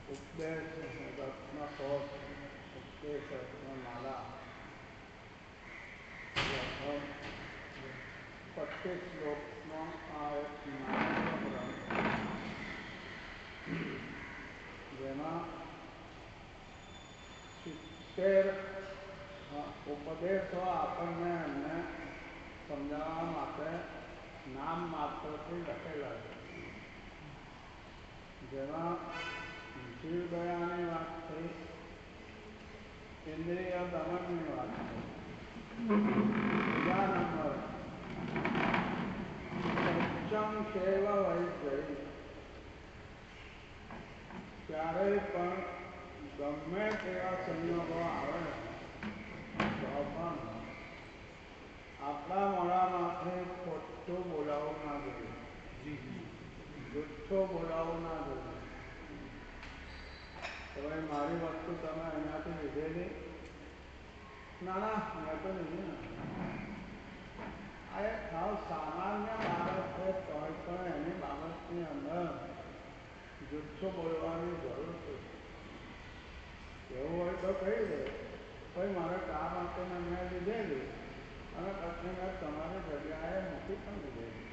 ઉપદેશ રત્નકોટ ઉપદેશ રત્નમાલા 25 શ્લોકનો આ એક નાનકડો ગ્રંથ જેમાં 70 ઉપદેશો આપણને એમને સમજાવવા માટે નામ માત્રથી લખેલા છે. જેમાં જીવદયાની વાત થઈ, ઇન્દ્રિય દમનની વાત થઈ. બીજા નંબર સત્સંગ સેવા વૈજ્ઞાનિક, ક્યારેય પણ ગમે તેવા સંજોગો આવે તો પણ આપણા મોઢામાંથી ખોટું બોલાવવું ના જોઈએ, જુઠ્ઠું બોલાવવું ના જોઈએ. તો ભાઈ મારી વસ્તુ તમે અહીંયાથી લીધેલી? ના ના, મેં તો લીધી ને. આ એક સાવ સામાન્ય બાબત છે, તોય પણ એની બાબતની અંદર જુઠ્ઠું બોલવાની જરૂર છે. એવું હોય તો કહી દે, ભાઈ મારે કામ હતું ને મેં લીધેલી અને પછી મેં તમારી જગ્યાએ મૂકી પણ લીધેલી.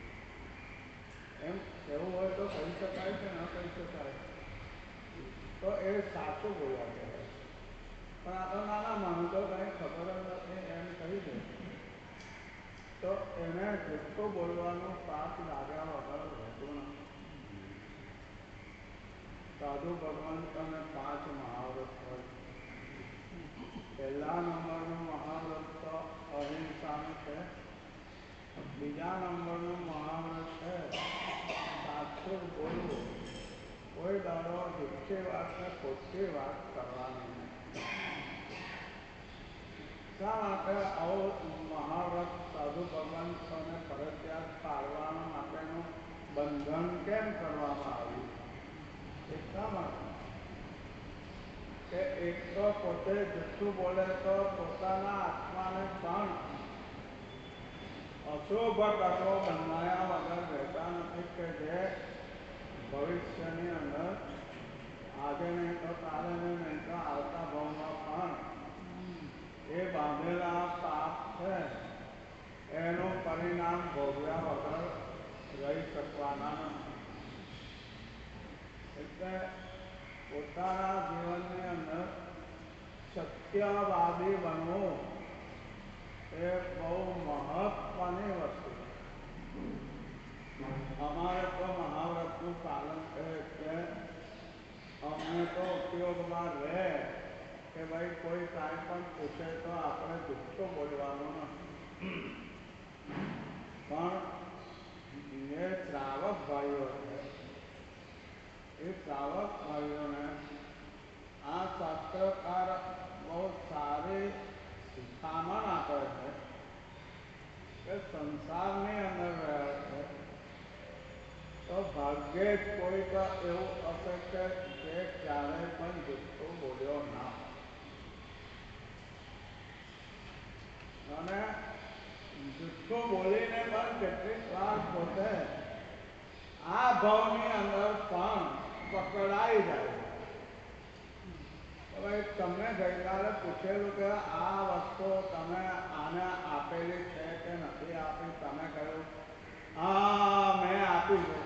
એમ એવું હોય તો કહી શકાય કે ન કહી શકાય? તો એ સાચું બોલ્યા કહેવાય. પણ આ તો નાના મને તો કંઈ ખબર જ નથી એમ કહી દે તો એને જુઠ્ઠું બોલવાનું પાપ લાગ્યા વગર રહેતું નથી. સાધુ ભગવંતોને 5 મહાવ્રત હોય. પહેલા નંબરનું મહાવ્રત તો અહિંસાનું છે. બીજા નંબરનું મહાવ્રત છે સાચું જ બોલવું, કોઈ દાડો જુઠ્ઠી વાત ને ખોટી વાત કરવાની નહીં. શા માટે આવું મહાવ્રત સાધુ ભગવંતોને ફરજિયાત પાળવા માટેનું બંધન કેમ કરવામાં આવ્યું? એટલા માટે કે એક તો પોતે જુઠ્ઠું બોલે તો પોતાના આત્માને પણ અશુભ કર્મો બંધાયા વગર રહેતા નથી કે જે ભવિષ્યની અંદર આજે નહીં તો કાલે નહીં તો આવતા ભાવમાં પણ એ બાંધેલા પાપ છે એનું પરિણામ ભોગવ્યા વગર રહી શકવાના નથી. એટલે પોતાના જીવનની અંદર સત્યવાદી બનવું એ બહુ મહત્વની વસ્તુ છે. અમારે તો મહાવ્રતનું પાલન છે એટલે અમને તો ઉપયોગમાં રહે કે ભાઈ કોઈ કાંઈ પણ પૂછે તો આપણે જુઠ્ઠું બોલવાનું નથી. પણ જે શ્રાવક ભાઈઓ છે એ શ્રાવક ભાઈઓને આ શાસ્ત્રકાર બહુ સારી શિખામણ આપે છે કે સંસારની અંદર રહ્યા છે તો ભાગ્યે જ કોઈક એવું હશે કે જે ક્યારેય પણ જુઠ્ઠું બોલ્યો ના હોય. અને જુઠ્ઠું બોલીને પણ કેટલીક વાર પોતે આ ભાવની અંદર પણ પકડાઈ જાય. હવે તમને ગઈકાલે પૂછેલું કે આ વસ્તુ તમે આને આપેલી છે કે નથી આપી? તમે કહ્યું હા મેં આપી છે.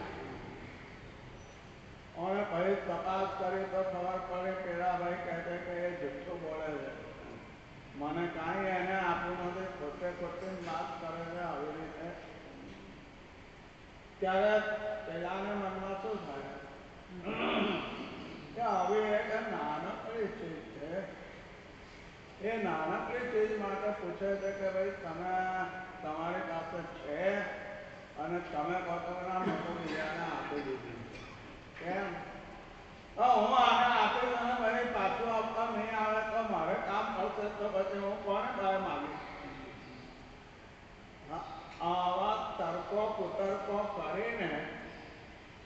અને પછી તપાસ કરી તો ખબર પડી પેલા ભાઈ કહે છે કે એ જુઠ્ઠું બોલે છે, મને કાંઈ એને આપ્યું નથી, ખોટે ખોટી વાત કરે છે આવી રીતે. ત્યારે પેલાને મનમાં શું થાય કે આવી એક નાનકડી ચીજ છે, એ નાનકડી ચીજ માટે પૂછે છે કે ભાઈ તમે તમારી પાસે છે અને તમે પોતાના મોટું બીજાને આપી દીધી. કેમ? હું આને આપીશ અને ભાઈ પાછું આપવા નહીં આવે તો મારે કામ કરશે તો પછી હું કોને પાસે માગીશ? આવા તર્કો કુતર્કો કરીને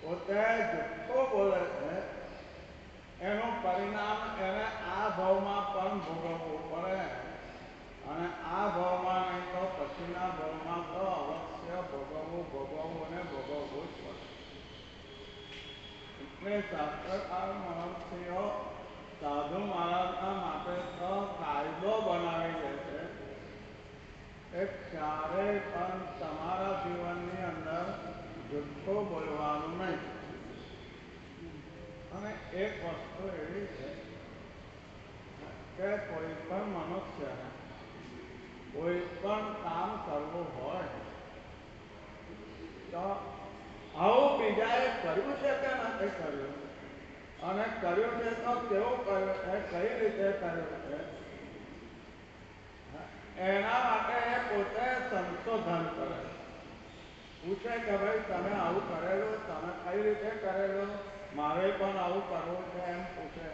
પોતે જુઠ્ઠું બોલે છે. એનું પરિણામ એને આ ભાવમાં પણ ભોગવવું પડે અને આ ભાવમાં નહીં તો પછીના ભાવમાં તો અવશ્ય ભોગવવું અને ભોગવવું જ પડે. ને શાસ્ત્રકાર મહર્ષિઓ સાધુ મહારાજના માટે તો કાયદો બનાવી દે છે કે ક્યારેય પણ તમારા જીવનની અંદર જુઠ્ઠું બોલવાનું નહીં. અને એક વસ્તુ એવી છે કે કોઈ પણ મનુષ્યને કોઈ પણ કામ કરવું હોય તો આવું બીજાએ કર્યું છે કે નથી કર્યું, અને કર્યું છે તો કેવું કર્યું છે, કઈ રીતે કર્યું છે, એના માટે એ પોતે સંશોધન કરે. પૂછે કે ભાઈ તમે આવું કરેલું, તમે કઈ રીતે કરેલું, મારે પણ આવું કરવું છે એમ પૂછે.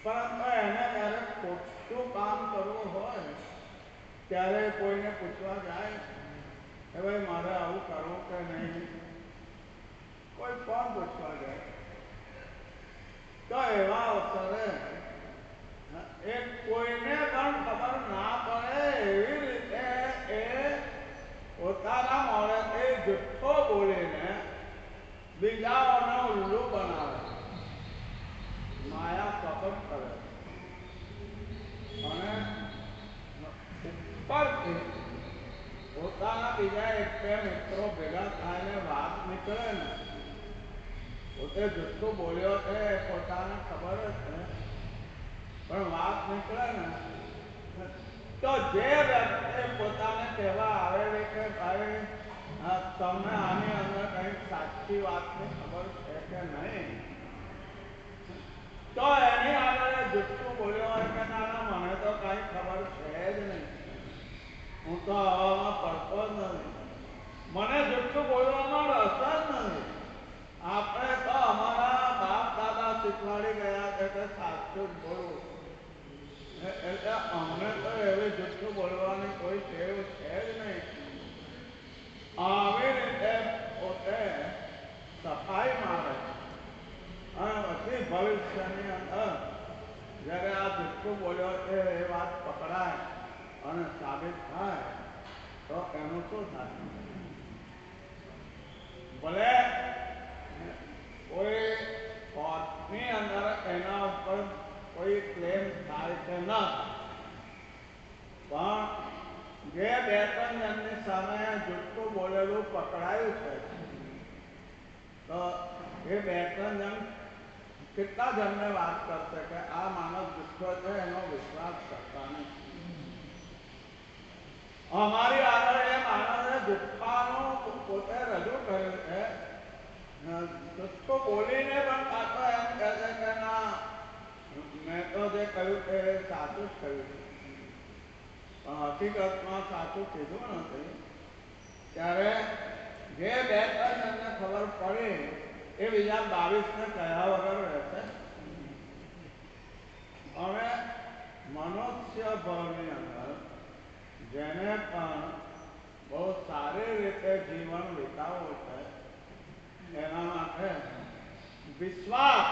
પરંતુ એને જ્યારે ખોટું કામ કરવું હોય ત્યારે કોઈને પૂછવા જાય કે ભાઈ મારે આવું કરવું કે નહીં, કોઈ પણ પૂછવા જાય તો એવા અવસરે એ કોઈને પણ ખબર ના પડે એવી રીતે એ પોતાના મોઢેથી જુઠ્ઠો બોલીને બીજાઓને ઉલ્લુ બનાવે, માયા કપટ કરે અને ઉપરથી પોતાના બીજા એક બે મિત્રો ભેગા થઈને વાત નીકળે ને પોતે જુઠ્ઠું બોલ્યો છે પોતાને ખબર જ છે, પણ વાત નીકળે ને તો જે વ્યક્તિ પોતાને કહેવા આવેલી કે ભાઈ તમને આની અંદર કંઈક સાચી વાતની ખબર છે કે નહીં, તો એની આગળ જુઠ્ઠું બોલ્યો હોય કે ના ના મને તો કાંઈ ખબર છે જ નહીં, હું તો આવામાં પડતો જ નથી, મને જુઠ્ઠું બોલવામાં રસ જ નથી, આપણે તો અમારા બાપ દાદા શીખવાડી ગયા છે કે સાચું જ બોલવું, એટલે અમને તો એવી જુઠ્ઠું બોલવાની કોઈ ટેવ છે જ નહીં. આવી રીતે પોતે સફાઈ મારે અને પછી ભવિષ્યની અંદર જ્યારે આ જુઠ્ઠું બોલ્યો છે એ વાત પકડાય અને સાબિત થાય તો એનું શું થાય? ભલે કોઈ કોર્ટની અંદર એના ઉપર કોઈ ક્લેમ થાય કે ન થાય, પણ જે બે ત્રણ જણની સામે જુઠ્ઠું બોલેલું પકડાયું છે તો એ બે ત્રણ જણ કેટલા જણને વાત કરશે કે આ માણસ જુઠ્ઠો છે, એનો વિશ્વાસ કરતા નહીં. અમારી આગળ એ માણસે જુઠ્ઠાનું પોતે રજૂ કર્યું છે, જુઠ્ઠું બોલીને પણ પાછો એમ કહે છે કે ના મેં તો જે કહ્યું તે સાચું જ કહ્યું છે, પણ હકીકતમાં સાચું કીધું નથી. ત્યારે જે બે ત્રણ જણને ખબર પડી એ બીજા 22ને કહ્યા વગર રહેશે. હવે મનુષ્ય ભવની અંદર જેને પણ બહુ સારી રીતે જીવન વિતાવવું છે એના માટે વિશ્વાસ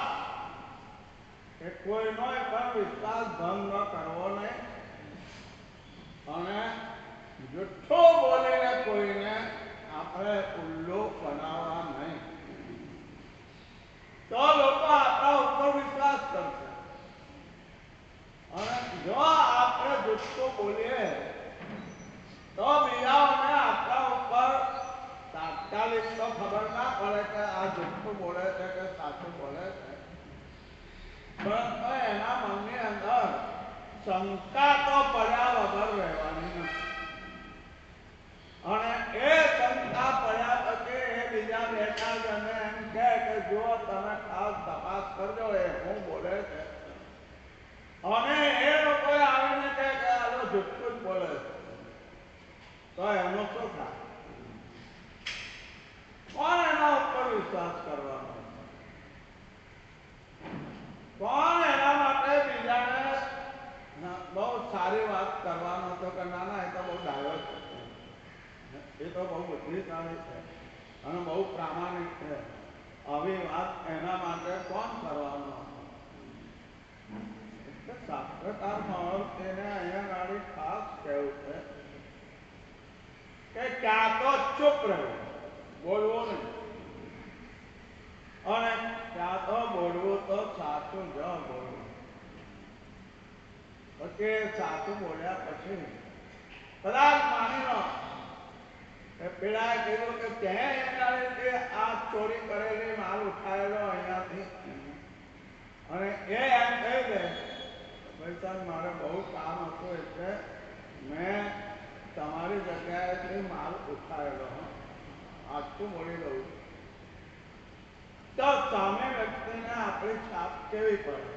કે કોઈનો પણ વિશ્વાસ ભંગ કરવો નહીં અને જુઠ્ઠું બોલીને કોઈને આપણે ઉલ્લુ બનાવવા નહીં, તો લોકો આપણા ઉપર વિશ્વાસ કરશે. અને જો આપણે જુઠ્ઠું બોલીએ તો બીજાઓને આપણા ઉપર તાત્કાલિક તો ખબર ના પડે કે આ જુઠ્ઠું બોલે છે કે સાચું બોલે છે, પરંતુ એના મનની અંદર શંકા તો પડ્યા વગર રહેવાની નથી. અને એ શંકા પડ્યા પછી એ બીજા બે ચાર જણને એમ કહે કે જુઓ તમે ખાસ તપાસ કરજો એ શું બોલે છે, અને એ લોકો આવીને કહે કે આલો જુઠ્ઠું જ બોલે છે, તો એનો શું થાય? કોણ એના ઉપર વિશ્વાસ કરવાનો? કોણ એના માટે બીજાને બહુ સારી વાત કરવાનો હતો કે ના ના એ તો બહુ ડાયો છે, એ તો બહુ બુદ્ધિશાળી છે અને બહુ પ્રામાણિક છે, આવી વાત એના માટે કોણ કરવાનો હતો? એટલે શાસ્ત્રકાર મહર્ષિને અહીંયા ગાડી ખાસ કહેવું છે કે ક્યાં તો ચૂપ રહેવું, બોલવું નહીં, ત્યાં તો બોલવું તો સાચું જ બોલવું. પછી સાચું બોલ્યા પછી કદાચ માની લો કે પેલા કીધું કે ત્યાં એના રીતે આ ચોરી કરેલી માલ ઉઠાવેલો અહીંયાથી, અને એ એમ કહી દે ભાઈ સાહેબ મારે બહુ કામ હતું એટલે મેં તમારી જગ્યાએથી માલ ઉઠાવેલો, આટલું બોલી દઉં, તો સામે વ્યક્તિને આપણી છાપ કેવી પડે?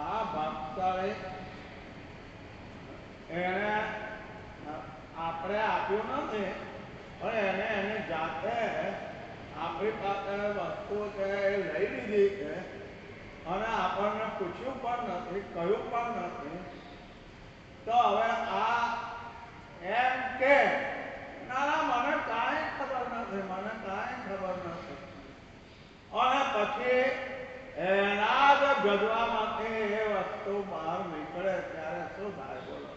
આ ભાગશાળી એને આપણે આપ્યું નથી, પણ એને એની જાતે આપણી પાસે વસ્તુ છે એ લઈ લીધી છે, અને આપણને પૂછ્યું પણ નથી, કહ્યું પણ નથી. તો હવે આ એમ કે ના ના મને કાંઈ ખબર નથી, મને કાંઈ ખબર નથી, અને પછી એના જ ગજવામાંથી એ વસ્તુ બહાર નીકળે ત્યારે શું થાય બોલો?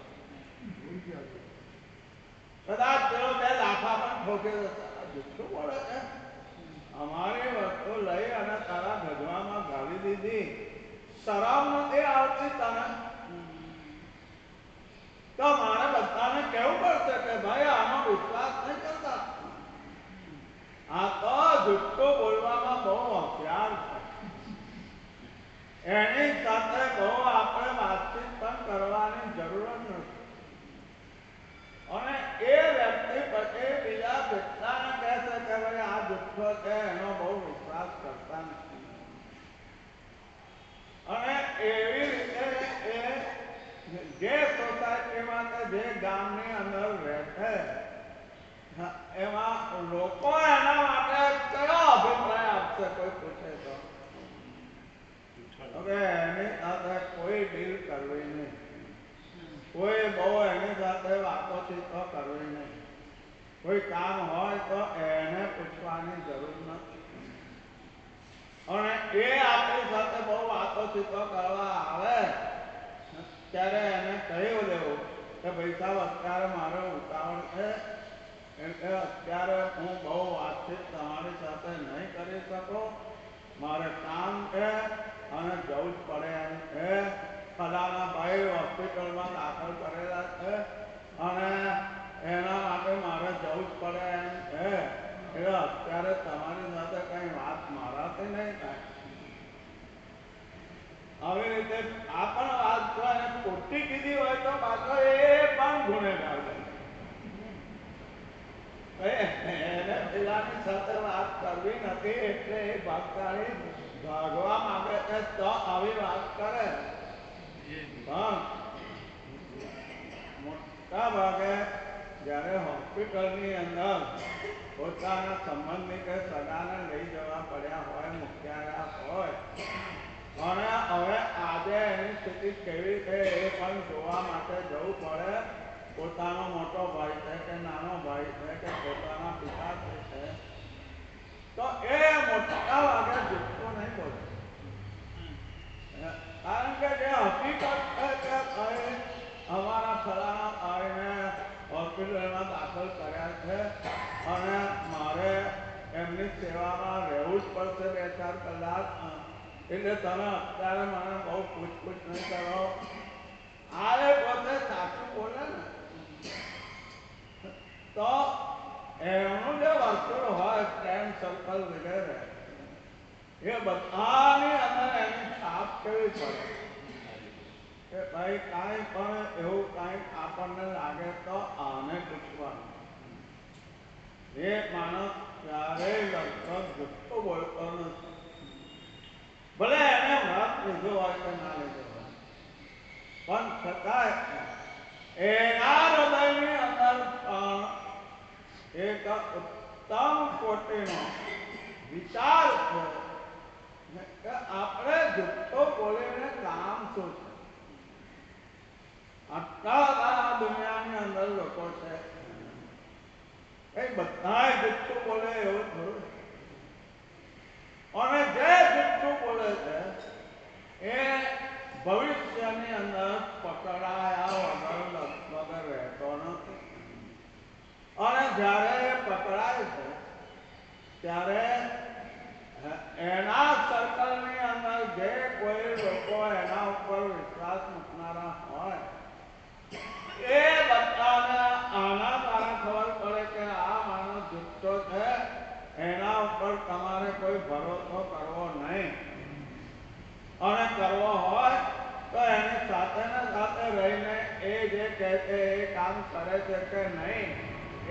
કદાચ પેલો બે લાફા પણ ઠોકે જુઠ્ઠું બોલે છે, અમારી વસ્તુ લઈ અને તારા ગજવામાં ઘાલી દીધી, શરમ નથી આવતી તને? તો મારે બધાને કહેવું પડશે કે ભાઈ આનો વિશ્વાસ નહીં કરતા, આ તો જુઠ્ઠું બોલવામાં બહુ હોશિયાર છે, એની સાથે બહુ આપણે વાતચીત પણ કરવાની જરૂર નથી. અને એ વ્યક્તિ પછી બીજા કેટલાને કહેશે કે ભાઈ આ જુઠ્ઠો છે, એનો બહુ વિશ્વાસ કરતા નથી. અને એવી રીતે એ જે સોસાયટીમાં કે જે ગામની અંદર રહે છે એમાં લોકો એના માટે કયો અભિપ્રાય આપશે કોઈ પૂછે તો? હવે એની સાથે કોઈ ડીલ કરવી નહીં, કોઈ બહુ એની સાથે વાતોચીતો કરવી નહીં, કોઈ કામ હોય તો એને પૂછવાની જરૂર નથી. અને એ આપણી સાથે બહુ વાતોચીતો કરવા આવે ત્યારે એને કહી દેવું કે ભાઈ સાહેબ અત્યારે મારો ઉતાવળ છે, એટલે અત્યારે હું બહુ વાતચીત તમારી સાથે નહીં કરી શકું, મારે કામ છે અને જવું જ પડે એમ છે, ફલાણા ભાઈ હોસ્પિટલમાં દાખલ કરેલા છે અને એના માટે મારે જવું જ પડે એમ છે, એટલે અત્યારે તમારી સાથે કઈ વાત મારાથી નહીં થાય. આવી રીતે આ પણ વાત જો એને ખોટી કીધી હોય તો પાછો એ પણ ગુનેગાર બને. એને પેલાની સાથે વાત કરવી નથી એટલે એ ભાગશાળી ભાગવા માંગે છે તો આવી વાત કરે. પણ મોટા ભાગે જ્યારે હોસ્પિટલની અંદર પોતાના સંબંધી કે સગાને લઈ જવા પડ્યા હોય, મૂક્યા હોય, અને હવે આજે એની સ્થિતિ કેવી છે એ પણ જોવા માટે જવું પડે, પોતાનો મોટો ભાઈ છે કે નાનો ભાઈ છે કે પોતાના પિતાશ્રી છે, તો એ મોટા ભાગે જુઠ્ઠું નહીં બોલે. કારણ કે જે હકીકત છે કે ભાઈ અમારા ફલાણા ભાઈને હોસ્પિટલમાં દાખલ કર્યા છે અને મારે એમની સેવામાં રહેવું જ પડશે 2-4 કલાક, એટલે તમે અત્યારે મને બહુ પૂછપૂછ નહીં કરો. આ એ પોતે સાચું બોલે ને તો એમનું જે વર્તુળ હોય ફ્રેન્ડ સર્કલ વગેરે એ બધાની અંદર એની છાપ કેવી પડે કે ભાઈ કાંઈ પણ એવું કાંઈક આપણને લાગે તો આને પૂછવાનું. એ માણસ ક્યારેય લગભગ જુઠ્ઠું બોલતો નથી, ભલે એને વ્રત લીધું હોય કે ના લીધું હોય, પણ છતાંય એના હૃદયની અંદર એક ઉત્તમ કોટીનો વિચાર છે કે આપણે જુઠ્ઠો બોલીને કામ શું છે? આટલા દુનિયાની અંદર લોકો છે, એ બધા જુઠ્ઠું બોલે એવું થોડું, અને જે જુઠ્ઠું બોલે છે એ ભવિષ્યની અંદર પકડાયા વગર રહેતો નથી, અને જ્યારે પકડાય છે ત્યારે એના સર્કલની અંદર જે કોઈ લોકો એના ઉપર વિશ્વાસ મૂકનારા હોય એ બધાને આના દ્વારા ખબર પડે કે આ માણસ જુઠ્ઠો છે, એના ઉપર તમારે કોઈ ભરોસો કરવો નહીં, અને કરવો હોય તો એની સાથે ને સાથે રહીને એ જે કહે છે એ કામ કરે છે કે નહીં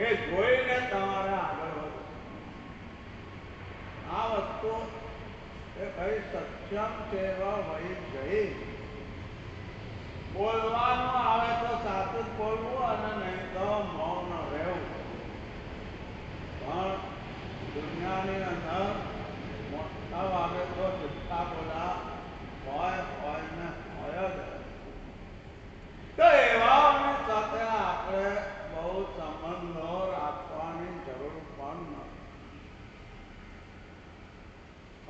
એ જોઈને તમારે આગળ વધવું. આ વસ્તુ એ ભાઈ સક્ષમ સેવા વહી ગઈ. બોલવાનું આવે તો સાચું જ બોલવું અને નહીં તો મૌન રહેવું. પણ દુનિયાની અંદર મોટા ભાગે તો જુઠ્ઠા બોલા હોય ને હોય જ. તો એવાની સાથે આપણે બહુ સંબંધો રાખવાની જરૂર પણ નથી.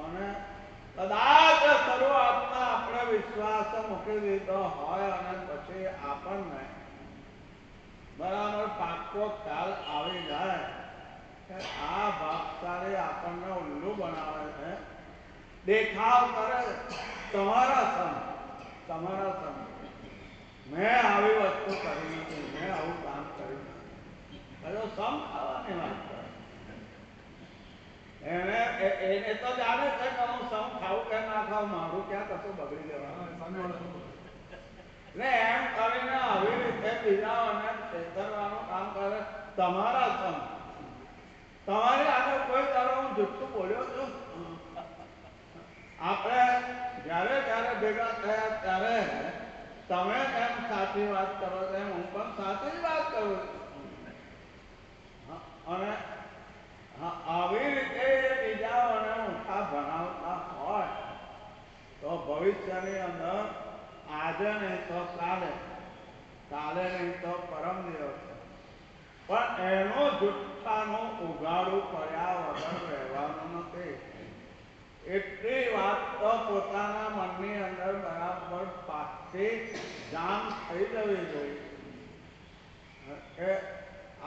અને કદાચ શરૂઆતમાં આપણે વિશ્વાસ મૂકી દીધો હોય અને પછી આપણને બરાબર પાક્કો ખ્યાલ આવી જાય કે આ ભાગશાળી આપણને ઉલ્લુ બનાવે છે, દેખાવ કરે તમારા સમ મેં આવી વસ્તુ કરી નથી, મેં આવું કામ કર્યું નથી, પેલો સમ ખાવાની વાત કરે. એને તો જાણે છે કે હું સમ ખાવું કે ના ખાવું, મારું ક્યાં કશું બગડી જવાનું. એટલે એમ કરીને આવી રીતે બીજાઓને છેતરવાનું કામ કરે. તમારા સમ તમારી આગળ કોઈ તારો હું જુઠ્ઠું બોલ્યો છું? આપણે જ્યારે જ્યારે ભેગા થયા ત્યારે તમે એમ સાચી વાત કરો છો એમ હું પણ સાચી જ વાત કરું છું. અને આવી રીતે બીજાઓને ઊંચા બનાવતા હોય તો ભવિષ્યની અંદર આજે નહીં તો કાલે નહીં તો પરમ દિવસે પણ એનું જુઠ્ઠાનું ઉઘાડું કર્યા વગર રહેવાનું નથી. એટલી વાત તો પોતાના મનની અંદર બરાબર પાછી જાણ થઈ જવી જોઈએ કે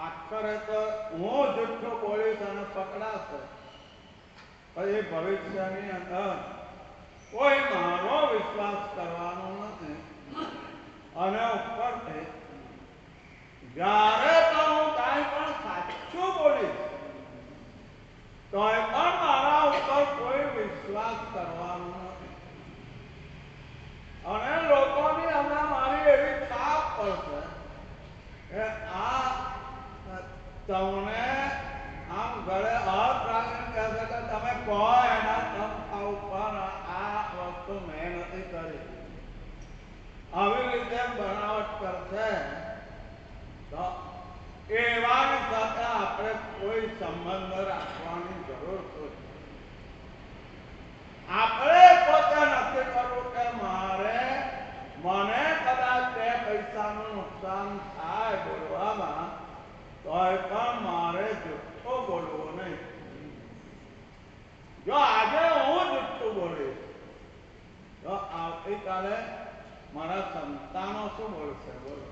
આખરે તો હું જુઠ્ઠું બોલીશ અને પકડાશે, પછી ભવિષ્યની અંદર કોઈ મારો વિશ્વાસ કરવાનો નથી. અને ઉપરથી જ્યારે પણ હું કાંઈ પણ સાચું બોલીશ તો એ પણ મારા ઉપર કોઈ વિશ્વાસ કરવાનો નથી. અને લોકોની અંદર મારી એવી છાપ પડશે કે આ તમને આમ ગળે હાથ રાખીને કહેશે કે તમે કહો એના તમ ઉપર આ વસ્તુ મેં નથી કરી. આવી રીતે બનાવટ કરશે તો એવાની સાથે આપણે કોઈ સંબંધ રાખવાની જરૂર નથી. આપણે પોતે નક્કી કરવું કે મને કદાચ 2 પૈસાનું નુકસાન થાય બોલવામાં તોય પણ મારે જુઠ્ઠું બોલવું નહીં. જો આજે હું જુઠ્ઠું બોલીશ તો આવતીકાલે મારા સંતાનો શું બોલશે? બોલો.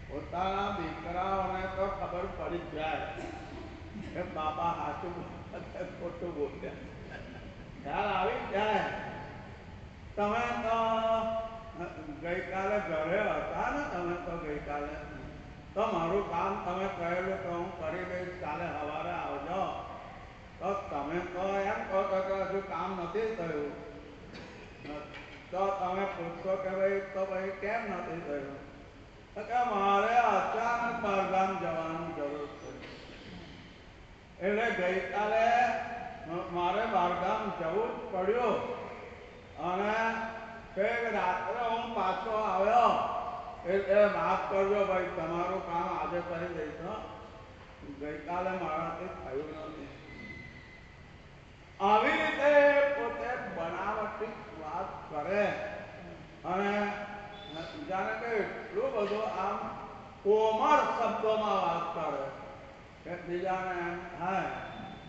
પોતાના દીકરાઓને તો ખબર પડી જાય કે બાપા સાચું ખોટું બોલ્યા, ખ્યાલ આવી જાય. તમે તો ગઈકાલે ઘરે હતા ને, તમે તો ગઈકાલે તો મારું કામ તમે કહેલું કે હું કરી દઈશ, કાલે સવારે આવજો. તો તમે તો એમ કહો છો કે હજુ કામ નથી થયું, તો તમે પૂછશો કે ભાઈ કેમ નથી થયું? કે મારે અચાનક બહારગામ જવાનું જરૂર છે, એટલે ગઈકાલે મારે બહારગામ જવું જ પડ્યું. અને રાત્રે હું પાછો આવ્યો એટલે માફ કરજો ભાઈ, તમારું કામ આજે કરી દઈશ, ગઈકાલે મારાથી થયું નથી. આવી રીતે પોતે બનાવટી વાત કરે અને જાણે કે એટલું બધું આમ કોમળ શબ્દોમાં વાત કરે કે બીજાને એમ થાય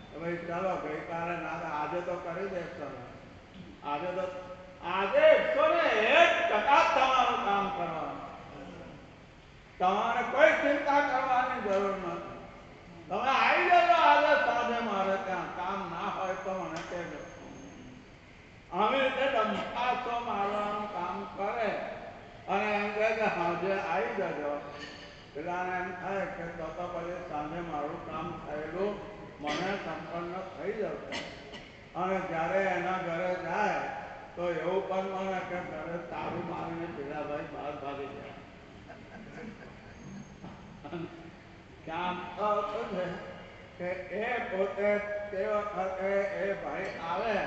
કે ભાઈ ચાલો ગઈકાલે ના, આજે તો કરી દઈશ તમે, આજે 101% તમારું કામ કરવાનું, તમારે કોઈ ચિંતા કરવાની જરૂર નથી. તમે આવી જજો આજે સાંજે મારે ત્યાં, કામ ના હોય તો મને કહેજો. આવી રીતે ડંપાસો મારવાનું કામ કરે અને એમ કહે કે સાંજે આવી જજો. પેલાને એમ થાય કે તો પછી સાંજે મારું કામ થયેલું મને સંપન્ન થઈ જશે. અને જ્યારે એના ઘરે જાય તો એવું પણ મને કે ઘરે તારું મારીને પેલા ભાઈ બહાર ભાગી જાય. ક્યાં શું છે કે એ પોતે તે વખતે એ ભાઈ આવે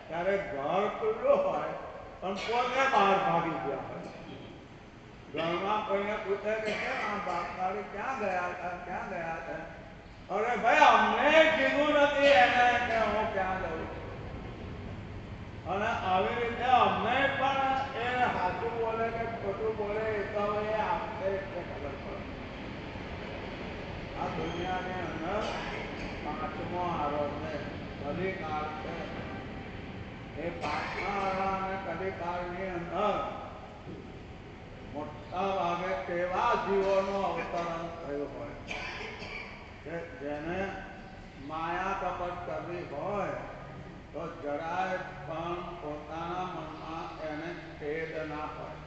ત્યારે ઘર ખુલ્લું હોય પણ પોતે બહાર ભાગી ગયા હોય. ઘરમાં કોઈને પૂછે કે કેમ આ બાપ તારી ક્યાં ગયા હતા, ક્યાં ગયા હતા? અરે ભાઈ અમને કીધું નથી એને કે હું ક્યાં જઉં છું. અને આવી રીતે અમને પણ એ સાચું બોલે કે ખોટું બોલે એ તો એ આપશે એટલે ખબર પડે. આ દુનિયાની અંદર પાંચમો આરો છે, કલિકાળ છે. એ પાંચમા આરા અને કલિકાળની અંદર મોટા ભાગે તેવા જીવોનું અવતરણ થયું હોય કે જેને માયા કપટ કરવી હોય તો જરાય પણ પોતાના મનમાં એને ખેદ ના હોય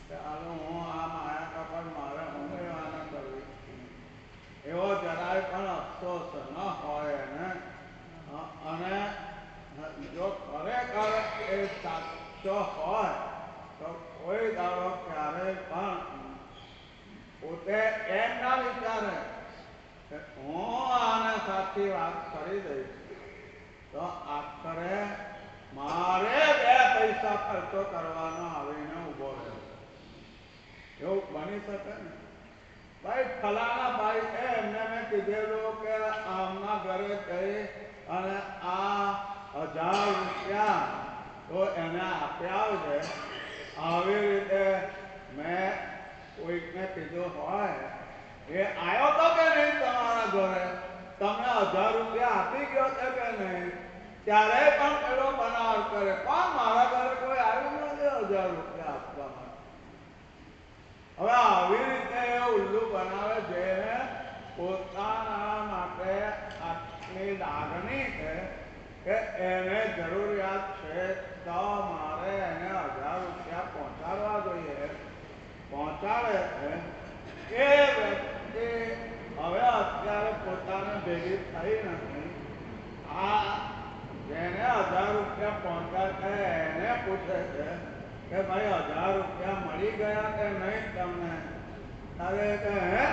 કે હાલો હું આ માયા કપટ મારે હું લેવાના કરવી, એવો જરાય પણ અફસોસ ન હોય એને. અને જો ખરેખર એ સાચો હોય તો કોઈ દાડો ક્યારેય પણ પોતે એમ ના વિચારે કે હું આને સાચી વાત કરી દઈશ તો આખરે મારે 2 પૈસા ખર્ચો કરવાનો આવીને ઊભો રહ્યો. એવું બની શકે ને? ભાઈ ફલાણા ભાઈ એમને મેં કીધેલું કે આમના ઘરે જઈ અને આ 1000 રૂપિયા તો એને આપ્યા આવજે. આવી રીતે મેં કોઈકને કીધું હોય, એ આવ્યો તો કે નહીં તમારા ઘરે, તમને 1000 રૂપિયા આપી ગયો છે કે નહીં? ત્યારે પણ પેલો બનાવ કરે, કોણ મારા ઘરે કોઈ આવ્યું નથી 1000 રૂપિયા આપવા માટે. હવે આવી રીતે એ ઉલ્લુ બનાવે જેને પોતાના માટે આટલી લાગણી છે કે એને જરૂરિયાત છે તો મારે એને 1000 રૂપિયા પહોંચાડવા જોઈએ, પહોંચાડે છે. એ વ્યક્તિ હવે અત્યારે પોતાને ભેગી થઈ નથી. આ જેને 1000 રૂપિયા પહોંચાડે એને પૂછે છે કે ભાઈ 1000 રૂપિયા મળી ગયા કે નહીં તમને? અરે કે હે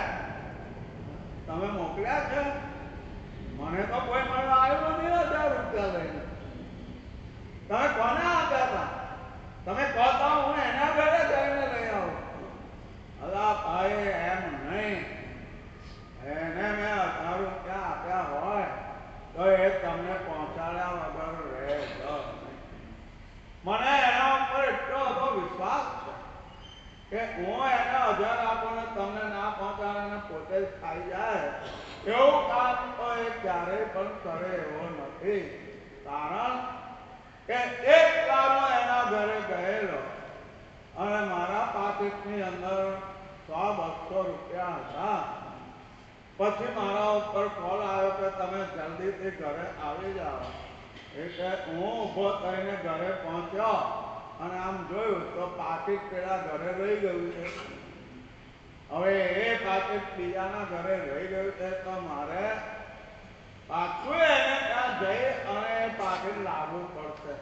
તમે મોકલ્યા છે? મને તો કોઈ મળવા આવ્યું નથી 1000 રૂપિયા લઈને. તમે કોને આપ્યા હતા? તમે કહો તો હું એના ઘરે જઈને લઈ આવું. અલા ભાઈ એમ નહીં, એને મેં 1000 રૂપિયા આપ્યા હોય તો એ તમને પહોંચાડ્યા વગર રહે જ નહીં. મને એના ઉપર એટલો બધો વિશ્વાસ છે કે હું એને 1000 આપું ને તમને ના પહોંચાડે ને પોતે જ ખાઈ જાય એવું કામ તો એ ક્યારેય પણ કરે એવો નથી. કારણ કે એક વારો એના ઘરે ગયેલો અને મારા પાકીટની અંદર 100-200 રૂપિયા હતા. પછી મારા ઉપર કોલ આવ્યો કે તમે જલ્દીથી ઘરે આવી જાઓ. એટલે હું ઊભો થઈને ઘરે પહોંચ્યો અને આમ જોયું તો પાકીટ પેલા ઘરે રહી ગયું છે. હવે એ પાકીટ બીજાના ઘરે રહી ગયું છે તો મારે પાછું એને ત્યાં જઈ અને એ પાકીટ લાવવું પડશે.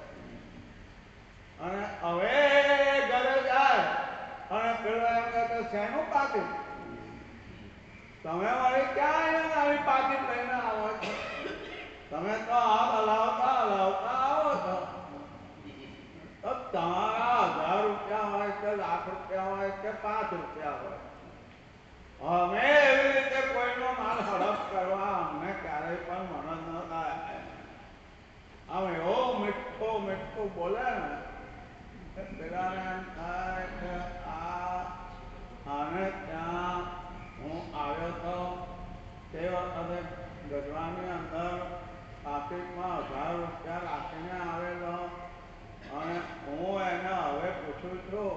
અને હવે ઘરે જાય અને પેલો એમ કહે કે શેનું પાકીટ? તમે વળી ક્યાં અહીંયા આવી પાકીટ લઈને આવો છો? તમે તો આમ હલાવતા હલાવતા આવો છો. તો તમારા 1000 રૂપિયા હોય કે લાખ રૂપિયા હોય કે 5 રૂપિયા હોય, અમે એવી રીતે કોઈનો માલ હડપ કરવા અમને ક્યારેય પણ મન ન થાય. આમ એવો મીઠું મીઠું બોલે ને કે પેલાને એમ થાય કે આને ત્યાં હું આવ્યો તો તે વખતે ગજવાની અંદર પાકીટમાં 1000 રૂપિયા રાખીને આવેલો અને હું એને હવે પૂછું છું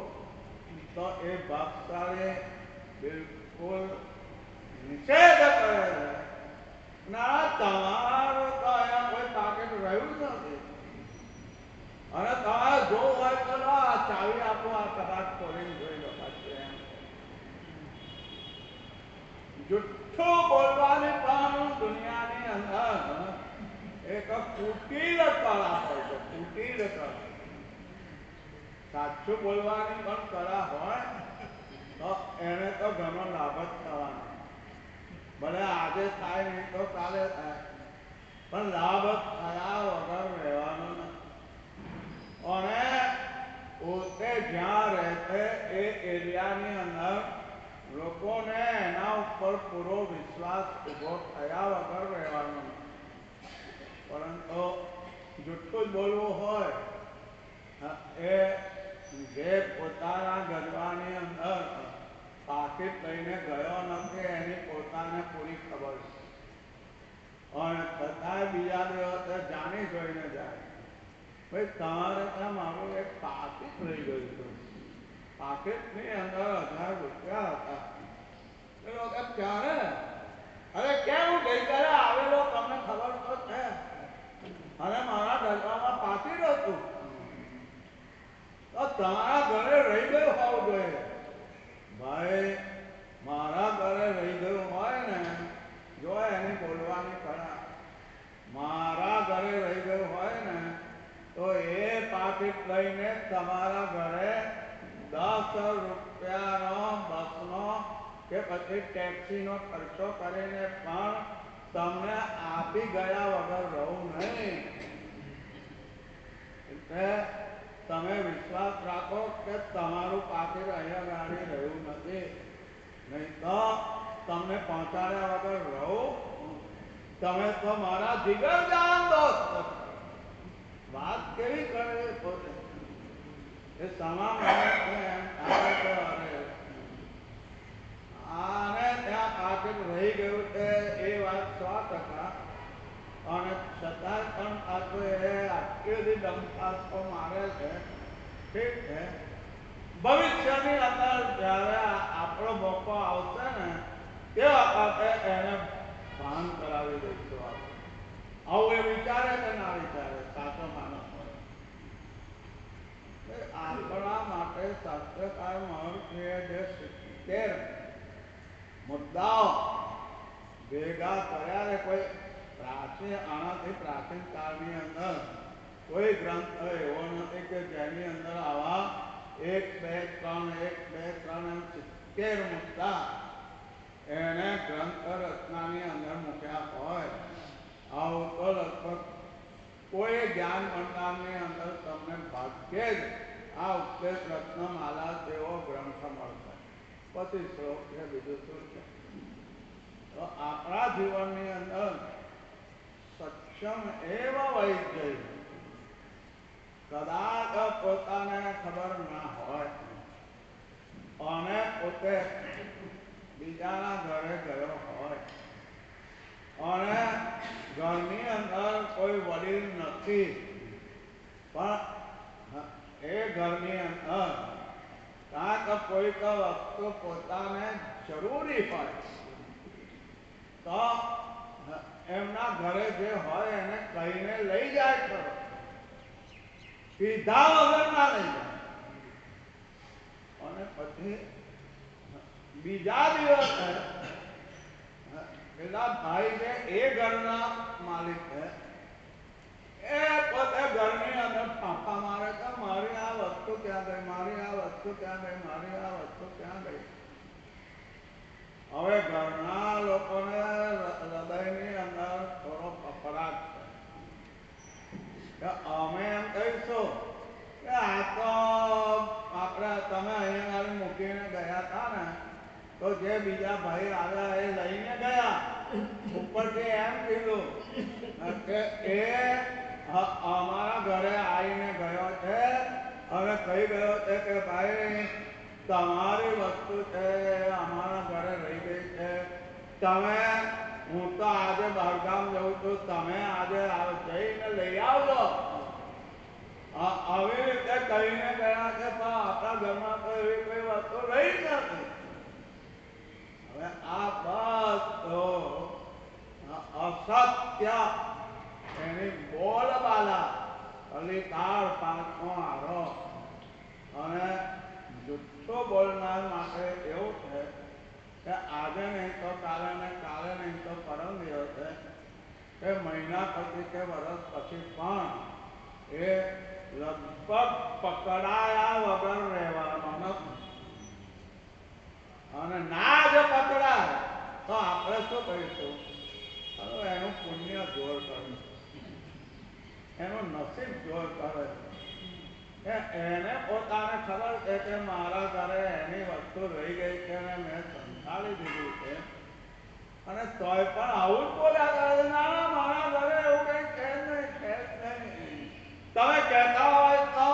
તો એ ભાગશાળી બિલકુલ નિષેધ કરે છે ના તમારું તો અહીંયા કોઈ પાકેટ રહ્યું જ નથી. અને તમારે જોવું હોય તો આ ચાવી આપો, આ કબાટ ખોલીને જોઈ લો પાછું એમ. જુઠ્ઠું બોલવાની પણ દુનિયાની અંદર એક કુટિલ કળા હોય છે, કુટિલ કળા. સાચું બોલવાની પણ કળા હોય તો એને તો ઘણો લાભ જ થવાનો. ભલે આજે થાય નહીં તો કાલે થાય, પણ લાભ થયા વગર રહેવાનો નથી. અને પોતે જ્યાં રહેશે એ એરિયાની અંદર લોકોને એના ઉપર પૂરો વિશ્વાસ ઉભો થયા વગર રહેવાનો નથી. પરંતુ જુઠ્ઠું જ બોલવું હોય એ જે પોતાના ગરબાની અંદર પાકીટ લઈને ગયો નથી એની પોતાને પૂરી ખબર છે. અને છતાંય બીજા દિવસે જાણી જોઈને જાય, ભાઈ તમારે ત્યાં મારું એક પાકીટ રહી ગયું હતું, પાકીટની અંદર 1000 રૂપિયા હતા. એ લોકો ક્યારે? અરે કેમ ગઈકાલે આવેલો તમને ખબર તો છે, અને મારા ડબ્બામાં પાકીટ હતું. તો તમારા ઘરે રહી ગયું હોવું જોઈએ. ભાઈ મારા ઘરે રહી ગયું હોય ને, જો એની બોલવાની કળા, મારા ઘરે રહી ગયું હોય ને તો એ પાકીટ લઈને તમારા ઘરે 10 રૂપિયાનો બસનો કે પછી ટેક્સીનો ખર્ચો કરીને પણ તમને આપી ગયા વગર રહું નહીં. એટલે તમે વિશ્વાસ રાખો કે તમારું પાકીટ અહીંયા ગાડી રહ્યું નથી, નહીં તો તમને પહોંચાડ્યા વગર રહું. તમે તો મારા જીગરજાન દોસ્ત. વાત કેવી કરે પોતે એ સમા માણસને એમ થાય કે અરે આને ત્યાં પાકીટ રહી ગયું છે એ વાત 100%. અને છતાં પણ પાછું એ આટલી બધી દમખાસ્તો મારે છે. ઠીક છે, ભવિષ્યની અંદર જ્યારે આપણો મોકો આવશે ને તે વખતે એને ભાન કરાવી દઈશું આપણે. આવું એ વિચારે કે ના વિચારે સાચો માણસ હોય. આપણા માટે શાસ્ત્રકાર મહર્ષિએ જે 70 મુદ્દાઓ ભેગા કર્યા છે, કોઈ પ્રાચીન આનાથી પ્રાચીન કાળની અંદર કોઈ ગ્રંથ એવો નથી કે જેની અંદર આવા 1, 2, 3, 1, 2, 3 એમ 70 મુદ્દા એને ગ્રંથ રચનાની અંદર મૂક્યા હોય. આવું તો લગભગ કોઈ જ્ઞાન ભંડારની અંદર તમને ભાગ્યે જ આ ઉપદેશ રત્નમાલા જેવો ગ્રંથ મળશે. પછી શ્લોક છે, બીજું શું છે? તો આપણા જીવનની અંદર સક્ષમ એવા વૈદ્ય કદાચ પોતાને ખબર ના હોય અને પોતે બીજાના ઘરે ગયો હોય અને ઘરની અંદર કોઈ વડીલ નથી, પણ એ ઘરની અંદર કાંઈક કોઈક વસ્તુ પોતાને જરૂરી હોય તો એમના ઘરે જે હોય એને કહીને લઈ જાય ખરો, કીધા વગર ના લઈ જાય. અને પછી બીજા દિવસે પેલા ભાઈ છે એ ઘરના માલિક છે એ પોતે ઘરની અંદર ફાંફા મારે કે મારી આ વસ્તુ ક્યાં ગઈ, મારી આ વસ્તુ ક્યાં ગઈ, મારી આ વસ્તુ ક્યાં ગઈ. હવે ઘરના લોકોને હૃદયની અંદર થોડો ફફડાટ છે. અમે એમ કહીશું કે આ તો આપણે તમે અહીંયા આગળ મૂકીને ગયા હતા ને તો જે બીજા ભાઈ આવ્યા એ લઈને ગયા. ઉપરથી એમ કીધું કે એ અમારા ઘરે આવીને ગયો છે અને કહી ગયો છે કે ભાઈ તમારી વસ્તુ છે અમારા ઘરે રહી ગઈ છે, તમે હું તો આજે બહારગામ જઉં છું, તમે આજે જઈને લઈ આવજો. આવી રીતે કહીને ગયા છે, પણ આપણા ઘરમાં તો એવી કોઈ વસ્તુ રહી જ નથી. હવે આ બધો કલિકાળ પાંચમો આરો. અને જુઠ્ઠું બોલનાર માટે એવું છે કે આજે નહીં તો કાલે ને કાલે નહીં તો પરમ દિવસે કે મહિના પછી કે વર્ષ પછી પણ એ લગભગ પકડાયા વગર રહેવાનો નથી. અને ના જ પકડાય તો આપણે શું કહીશું? એનું પુણ્ય જોર કરે, એનું નસીબ જોર કરે. એને પોતાને ખબર છે કે મારા ઘરે એની વસ્તુ રહી ગઈ છે અને મેં સંભાળી દીધી છે, અને તોય પણ આવું જ બોલ્યા કરે છે. ના ના, મારા ઘરે એવું કઈ છે જ નહીં, છે જ નહીં. તમે કહેતા હોય તો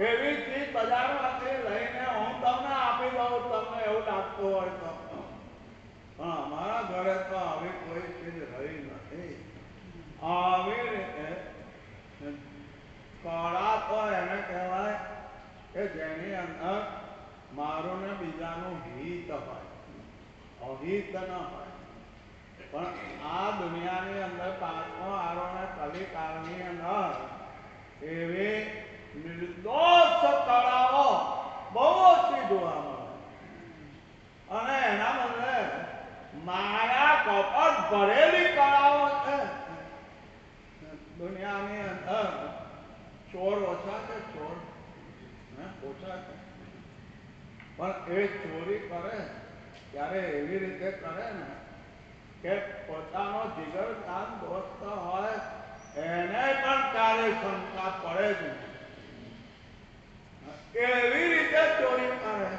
એવી ચીજ બજારમાંથી લઈને હું તમને આપી દઉં, તમને એવું લાગતું હોય તો. પણ અમારા ઘરે તો આવી કોઈ ચીજ રહી નથી. આવી રીતે કળા તો એને કહેવાય કે જેની અંદર મારું ને બીજાનું હિત હોય, અહિત ન હોય. પણ આ દુનિયાની અંદર પાંચમો આરો ને કલિકાળની અંદર એવી નિર્દોષ કળાઓ બહુ ઓછી જોવા મળે. અને એના બદલે માયા કપટ ભરેલી કળાઓ છે દુનિયાની અંદર. ચોર ઓછા છે, ચોર ઓછા છે, પણ એ ચોરી કરે ત્યારે એવી રીતે કરે ને કે પોતાનો જીગરજાન દોસ્ત હોય એને પણ ક્યારે શંકા પડે જ નહીં. એવી રીતે ચોરી કરે.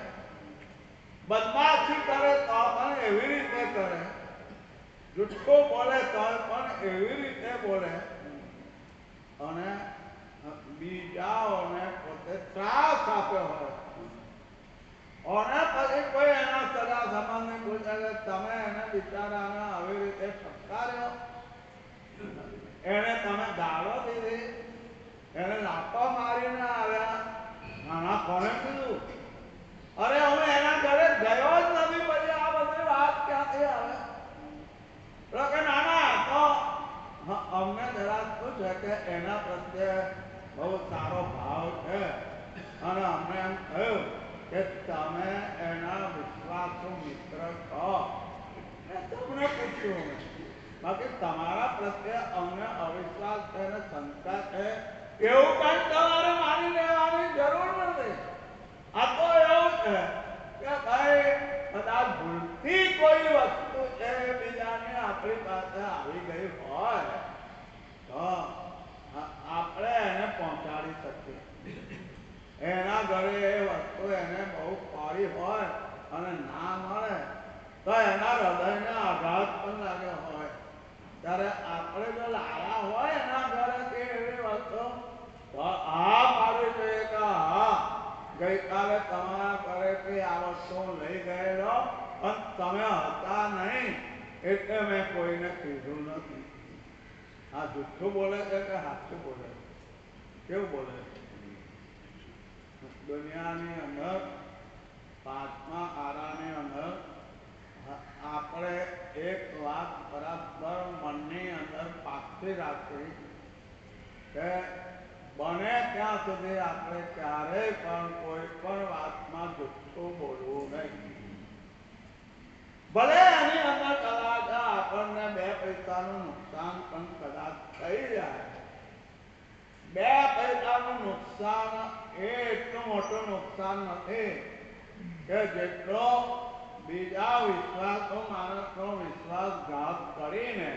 બદમાશી કરે તો પણ એવી રીતે કરે. જુઠ્ઠું બોલે તો પણ એવી રીતે બોલે. અને બીજાઓને પોતે ત્રાસ આપ્યો હોય. અને પછી કોઈ એના સગા સંબંધી પૂછે કે તમે એને બિચારાને આવી રીતે ફટકાર્યો, એને તમે ગાળો દીધી, એને લાફો મારીને આવ્યા. નાના કોને કીધું? અરે હું એના ઘરે ગયો જ નથી, પછી આ બધી વાત ક્યાંથી આવે? કે નાના તો અમને જરા શું છે કે એના પ્રત્યે બહુ સારો ભાવ છે, અને અમને એમ થયું કે તમે એના વિશ્વાસુ મિત્ર છો. તમને પૂછ્યું મેં, બાકી તમારા પ્રત્યે અમને અવિશ્વાસ છે ને શંકા છે એવું કઈ તમારે માની લેવાની જરૂર નથી. આ તો એવું છે કે ભાઈ કદાચ ભૂલથી કોઈ વસ્તુ છે બીજાની આપણી પાસે આવી ગઈ હોય તો આપણે એને પહોંચાડી શકીએ. એના ઘરે એ વસ્તુ એને બહુ પડી હોય અને ના મળે તો એના હૃદયને આઘાત પણ લાગ્યો હોય. ત્યારે આપણે જો લાયા હોય એના ઘરેથી એવી વસ્તુ તો હા પાડવી જોઈએ કે હા, ગઈકાલે તમારા ઘરેથી આ વસ્તુ લઈ ગયેલો પણ તમે હતા નહીં એટલે મેં કોઈને કીધું નથી. આ જુઠ્ઠું બોલે છે કે સાચું બોલે છે? કેવું બોલે છે? દુનિયાની અંદર પાંચમા આરાની અંદર આપણે એક વાત બરાબર મનની અંદર પાછી રાખવી કે બને ત્યાં સુધી આપણે ક્યારેય પણ કોઈ પણ વાતમાં જુઠ્ઠું બોલવું નહીં. ભલે એની અંદર કદાચ આપણને 2 પૈસાનું નુકસાન પણ કદાચ થઈ જાય. 2 પૈસાનું નુકસાન એ એટલું મોટું નુકસાન નથી કે જેટલો બીજા વિશ્વાસુ માણસનો વિશ્વાસઘાત કરીને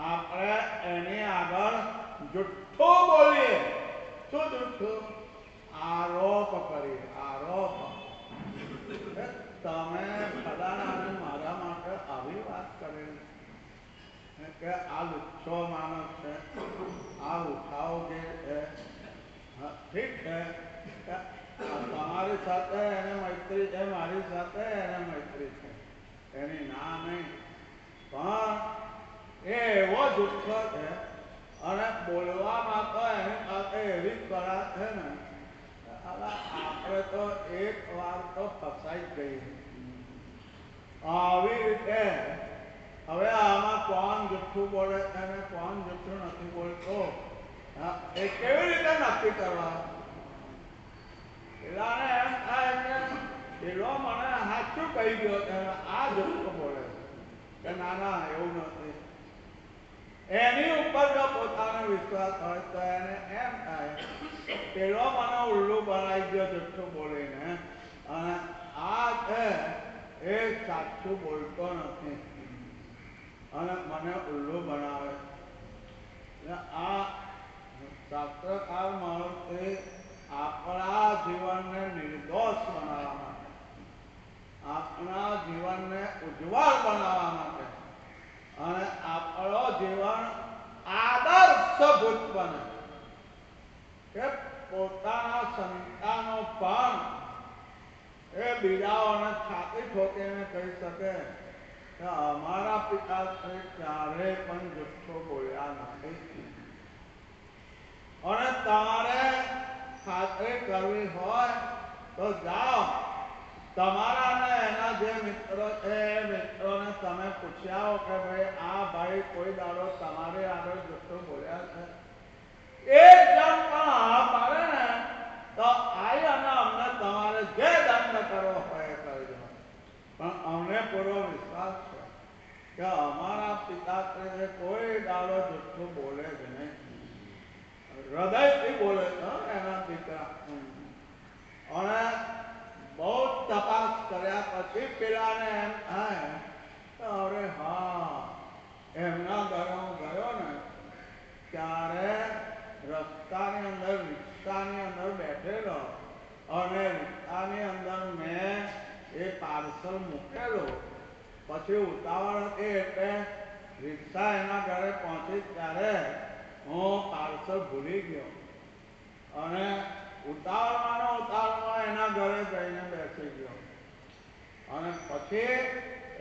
આપણે એની આગળ જુઠ્ઠું બોલીએ. શું જુઠ્ઠું? આરોપ કરીએ. આરોપ. તમે ફલાણાને મારા માટે આવી વાત કરેલી કે આ લુચ્ચો માણસ છે, આ ઉઠાવગીર છે. ઠીક છે, તમારી સાથે એને મૈત્રી છે, મારી સાથે એને મૈત્રી છે, એની ના નહીં. પણ એ એવો જુઠ્ઠો છે અને બોલવામાં તો એની પાસે એવી કળા છે ને, આપણે તો એક વાર તો ફસાઈ જ ગઈ. આવી રીતે હવે આમાં કોણ જુઠ્ઠું બોલે છે અને કોણ જુઠ્ઠું નથી બોલતો હા, એ કેવી રીતે નક્કી કરવા? પેલાને એમ થાય કે પેલો મને સાચું કહી ગયો કે આ જુઠ્ઠું બોલે કે ના ના એવું નથી. એની ઉપર જો પોતાનો વિશ્વાસ હોય તો એને એમ થાય પેલો મને ઉલ્લુ બનાવી ગયો જુઠ્ઠું બોલીને, અને આ છે એ સાચું બોલતો નથી અને મને ઉલ્લુ બનાવે. આ શાસ્ત્રકાર માણસે આપણા જીવનને નિર્દોષ બનાવવા માટે, આપણા જીવનને ઉજ્જવળ બનાવવા માટે અને આપણો જીવન આદર્શભૂત બને, કે પોતાના સંતાનો પણ એ બીજાઓને છાતી ઠોકીને કહી શકે કે અમારા પિતાશ્રી ક્યારેય પણ જુઠ્ઠું બોલ્યા નથી. અને તમારે ખાતરી કરવી હોય તો જાઓ, તમારા ને એના જે મિત્રો છે એ મિત્રોને તમે પૂછી આવો કે ભાઈ આ ભાઈ કોઈ દાડો તમારી આગળ જુઠ્ઠું બોલ્યા છે? એક જણ પણ હા પાડે ને તો આવી અને અમને તમારે જે દંડ કરવો હોય એ કરજો, પણ અમને પૂરો વિશ્વાસ છે કે અમારા પિતાશ્રી કોઈ દાડો જુઠ્ઠું બોલે જ નહીં. હૃદયથી બોલે છે એના દીકરા. અને બહુ તપાસ કર્યા પછી પેલાને એમ થાય કે અરે હા, એમના ઘરે હું ગયો ને ત્યારે રસ્તાની અંદર રિક્ષાની અંદર બેઠેલો અને રિક્ષાની અંદર મેં એ પાર્સલ મૂકેલું. પછી ઉતાવળ હતી એટલે રિક્ષા એના ઘરે પહોંચી ત્યારે હું પાર્સલ ભૂલી ગયો અને ઉતાવળમાં એના ઘરે જઈને બેસી ગયો. અને પછી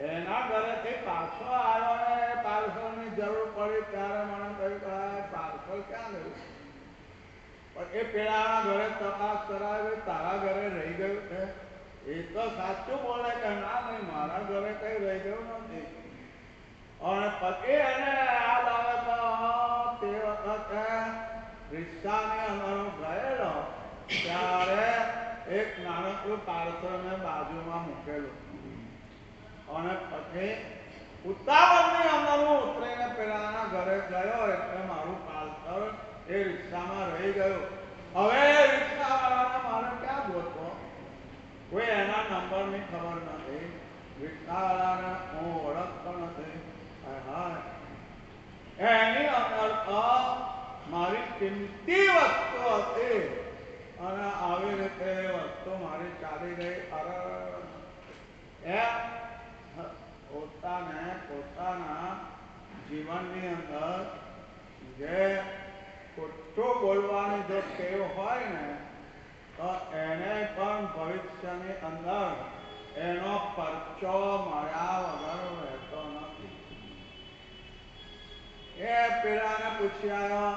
એના ઘરેથી પાછો આવ્યો ને પાર્સલની જરૂર પડી ત્યારે મને કહ્યું કે પાર્સલ ક્યાં ગયું? પછી પેલાના ઘરે તપાસ કરાવી, તારા ઘરે રહી ગયું છે? એ તો સાચું બોલે કે ના નહીં, મારા ઘરે કઈ રહી ગયું નથી. અને પછી એને યાદ આવે તો તે વખતે રિક્ષાની અંદર ગયેલો ત્યારે એક નાનકડું પાર્સલ મેં બાજુમાં મૂકેલું અને પછી ઉતાવળની અંદર હું ઉતરીને પેલાના ઘરે ગયો એટલે મારું પાર્સલ એ રિક્ષામાં રહી ગયું. હવે રિક્ષાવાળાને મારે ક્યાં ગોતવો? કોઈ એના નંબરની ખબર નથી, રિક્ષાવાળાને હું ઓળખતો નથી. એની અંદર તો મારી કિંમતી વસ્તુ હતી અને આવી રીતે એ વસ્તુ મારી ચાલી ગઈ. અરે એમ પોતાના જીવનની અંદર જે ખોટું બોલવાની જો ટેવ હોય ને તો એને પણ ભવિષ્યની અંદર એનો પરચો મળ્યા વગર રહેતો નથી. એ પેલાને પૂછી આવ્યો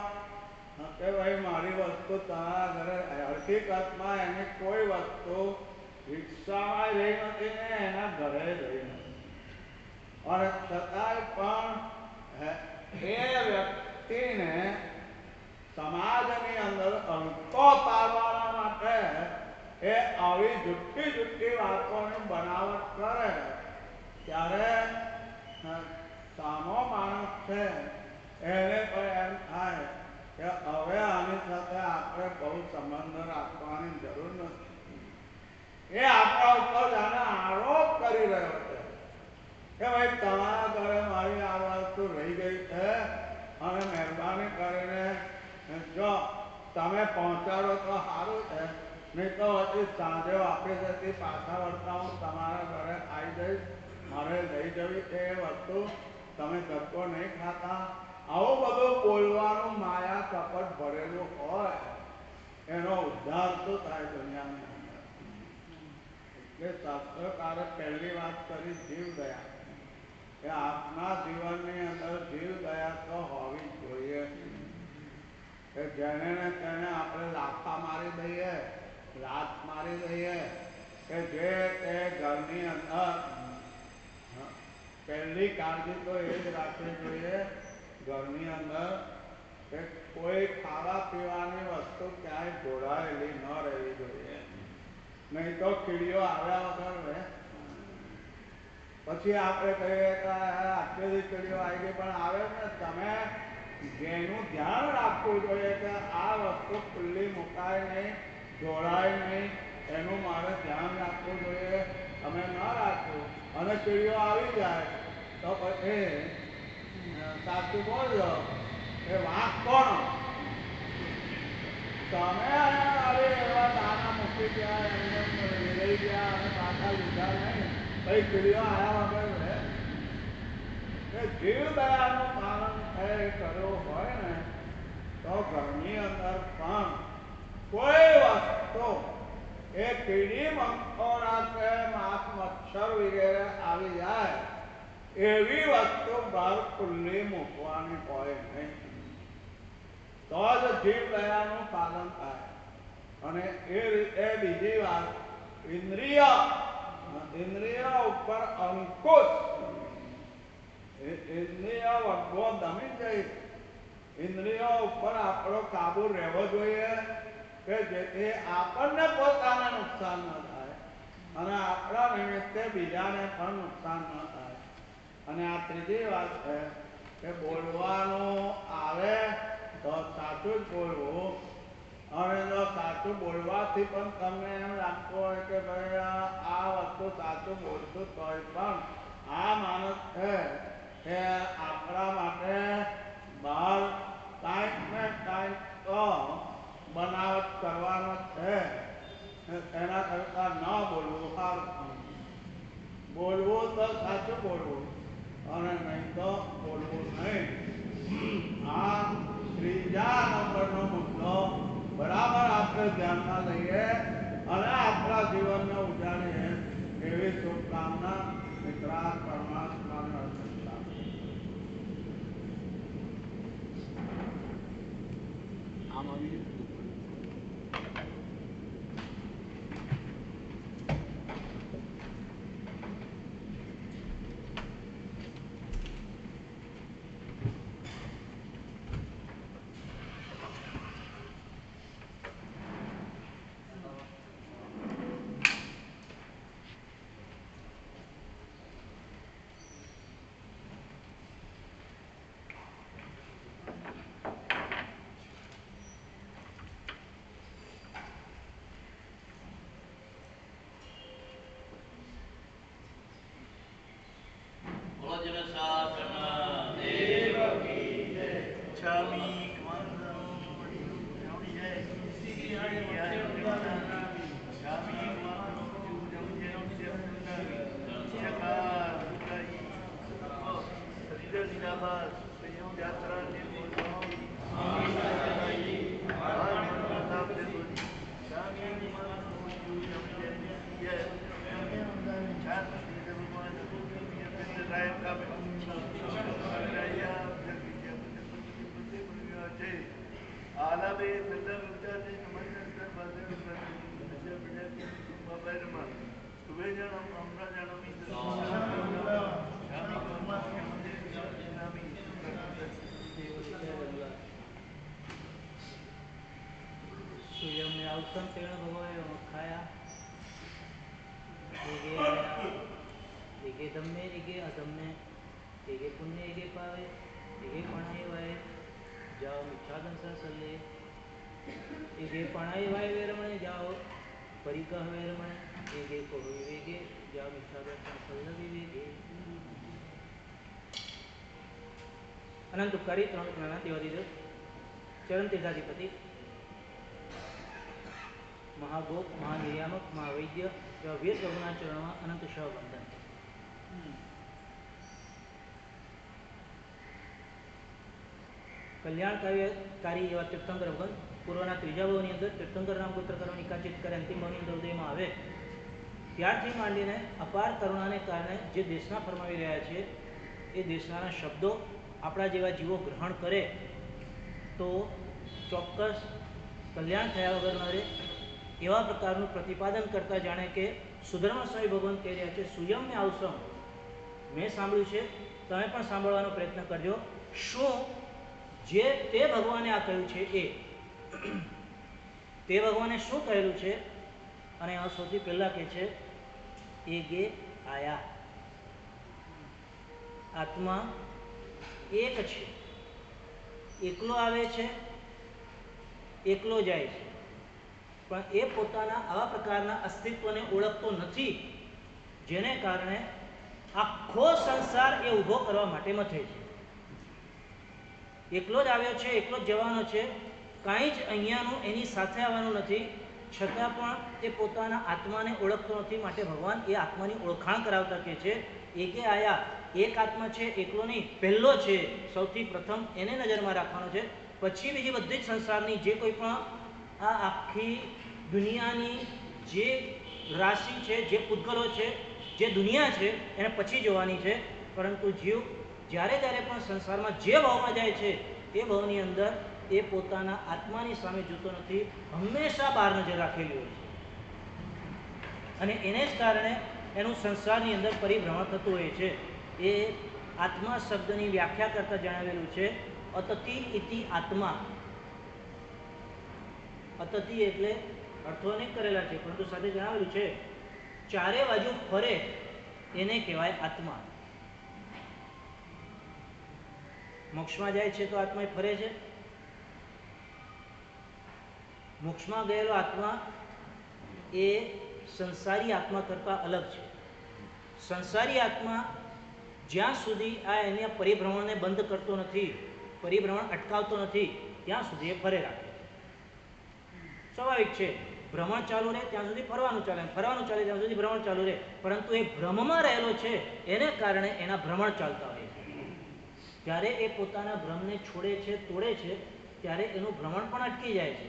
કે ભાઈ મારી વસ્તુ તમારા ઘરે, હકીકતમાં એની કોઈ વસ્તુ રિક્ષામાં રહી નથી ને એના ઘરે રહી નથી. અને છતાંય પણ એ વ્યક્તિને સમાજની અંદર અંકો પાડવા માટે એ આવી જુઠ્ઠી વાતોની બનાવટ કરે ત્યારે સામો માણસ છે એને પણ એમ થાય કે હવે આની સાથે આપણે બહુ સંબંધ રાખવાની જરૂર નથી. એ આપણા ઉપર જાણે આરોપ કરી રહ્યો છે કે ભાઈ તમારા ઘરે મારી આ વસ્તુ રહી ગઈ છે અને મહેરબાની કરીને જો તમે પહોંચાડો તો સારું છે, નહીં તો હજી સાંજે ઓફિસેથી પાછા વળતા હું તમારા ઘરે આવી જઈશ, મારે લઈ જવી છે એ વસ્તુ, તમે ધક્કો નહીં ખાતા. આવું બધું બોલવાનું માયા કપટ ભરેલું હોય એનો ઉદ્ધાર શું થાય દુનિયાની અંદર? એટલે શાસ્ત્રકારે પહેલી વાત કરી જીવદયા, કે આપના જીવનની અંદર જીવદયા તો હોવી જોઈએ. કે જેને ને તેને આપણે લાફા મારી દઈએ, લાત મારી દઈએ, કે જે તે ઘરની અંદર પહેલી કાળજી તો એ જ રાખવી જોઈએ ઘરની અંદર કે કોઈ ખાવા પીવાની વસ્તુ ક્યાંય ઢોળાયેલી ન રહેવી જોઈએ, નહીં તો કીડીઓ આવ્યા વગર રહે. પછી આપણે કહીએ કે આટલી કીડીઓ આવી ગઈ, પણ આવે ને તમે જેનું ધ્યાન રાખવું જોઈએ કે આ વસ્તુ ખુલ્લી મુકાય નહીં, ઢોળાય નહીં, એનું મારે ધ્યાન રાખવું જોઈએ. અમે ન રાખ્યું અને કીડીઓ આવી જાય તો પછી સાચું બોલજો એ વાંક કોણ? તમે અરે એવા દાના મૂકી ગયા, એમને લઈ ગયા અને પાછા લીધા નહીં, પછી કીડીઓ આવ્યા વગર રહે. જીવ દયાનું પાલન કર્યું હોય ને તો ઘરની અંદર પણ કોઈ વસ્તુ એ કીડી મકોડા કે માખ મચ્છર વગેરે આવી જાય એવી વસ્તુ બહાર ખુલ્લી મૂકવાની હોય નહીં, તો જ જીવ દયાનું પાલન થાય. અને એ રીતે બીજી વાત, ઇન્દ્રિય ઉપર અંકુશ, ઇન્દ્રિય વગો દમી જઈ, ઇન્દ્રિયો ઉપર આપણો કાબુ રહેવો જોઈએ કે જેથી આપણને પોતાને નુકસાન ન થાય અને આપણા નિમિત્તે બીજાને પણ નુકસાન ન થાય. અને આ ત્રીજી વાત છે કે બોલવાનું આવે તો સાચું જ બોલવું, અને જો સાચું બોલવાથી પણ તમને એમ લાગતું હોય કે ભાઈ આ વસ્તુ સાચું બોલતું હોય પણ આ માણસ છે કે આપણા માટે બહાર કાંઈક ને કાંઈક તો બનાવટ કરવાનો છે, એના કરતાં ન બોલવું સારું. બોલવું તો સાચું બોલવું અને નહીં તો બોલવું નહીં. આ ત્રીજા નંબરનો મુદ્દો બરાબર આપણે ધ્યાનમાં લઈએ અને આપણા જીવનને ઉજાડીએ એવી શુભકામના મિત્રા પરમાત્માને અર્પણ. આમ આવી અનંત કરી ત્રણ જ્ઞાનાતિવાદી ચરણ તીર્થાધિપતિ મહાગોપ, મહાનિયામક, મહાવૈદ્ય એવા વીર પ્રભુના ચરણોમાં અનંત શવ વંદન. કલ્યાણકારી એવા તીર્થંકર વગર પૂર્વના ત્રીજા ભાવની અંદર તીર્થંકર નામ પુત્ર કરવાની કાચિત કરે અંતિમ ભાવની અંદર ઉદયમાં આવે ત્યારથી માંડીને અપાર કરુણાને કારણે જે દેશના ફરમાવી રહ્યા છે એ દેશના શબ્દો આપણા જેવા જીવો ગ્રહણ કરે તો ચોક્કસ કલ્યાણ થયા વગર ન રહે એવા પ્રકારનું પ્રતિપાદન કરતા જાણે કે સુધર્મ સ્વામી ભગવાન કહી રહ્યા છે સુયમને આવશ્રમ મેં સાંભળ્યું છે, તમે પણ સાંભળવાનો પ્રયત્ન કરજો. શું જે તે ભગવાને આ કહ્યું છે એ તે ભગવાને શું કહેલું છે? અને આ સૌથી પહેલા કહે છે એગે આયા. આત્મા એક છે, એકલો આવે છે, એકલો જાય છે, પણ એ પોતાના આવા પ્રકારના અસ્તિત્વને ઓળખતો નથી, જેને કારણે આખો સંસાર એ ઊભો કરવા માટે મથે છે. એકલો જ આવ્યો છે, એકલો જ જવાનો છે, કાંઈ જ અહીંયાનું એની સાથે આવવાનું નથી, છતાં પણ એ પોતાના આત્માને ઓળખતો નથી. માટે ભગવાન એ આત્માની ઓળખાણ કરાવતા કહે છે એકે આયા. એક આત્મા છે, એકલો નહીં, પહેલો છે, સૌથી પ્રથમ એને નજરમાં રાખવાનો છે. પછી બીજી બધી જ સંસારની જે કોઈ પણ આ આખી દુનિયાની જે રાશિ છે, જે પૂતગલો છે, જે દુનિયા છે, એને પછી જોવાની છે. પરંતુ જીવ જ્યારે પણ સંસારમાં જે ભાવમાં જાય છે એ ભાવની અંદર એ પોતાના આત્માની સામે જોતો નથી, હંમેશા બહાર નજર રાખેલી હોય છે. અને એને જ કારણે એનું સંસારની અંદર પરિભ્રમણ થતું હોય છે. એ આત્મા શબ્દની વ્યાખ્યા કરતા જણાવેલું છે અતતિ ઇતિ આત્મા. અતતિ એટલે અર્થો અનેક કરેલા છે, પરંતુ સાથે જણાવેલું છે ચારે બાજુ ફરે એને કહેવાય આત્મા. મોક્ષમાં જાય છે તો આત્મા ફરે છે. મોક્ષમાં ગયેલો આત્મા એ સંસારી આત્મા કરતાં અલગ છે. સંસારી આત્મા જ્યાં સુધી આ એના પરિભ્રમણને બંધ કરતો નથી, પરિભ્રમણ અટકાવતો નથી, ત્યાં સુધી એ ફરે રાખે. સ્વાભાવિક છે, ભ્રમણ ચાલુ રહે ત્યાં સુધી ફરવાનું ચાલે, ફરવાનું ચાલે ત્યાં સુધી ભ્રમણ ચાલુ રહે. પરંતુ એ ભ્રમમાં રહેલો છે, એને કારણે એના ભ્રમણ ચાલતા હોય છે. જ્યારે એ પોતાના ભ્રમને છોડે છે, તોડે છે, ત્યારે એનું ભ્રમણ પણ અટકી જાય છે.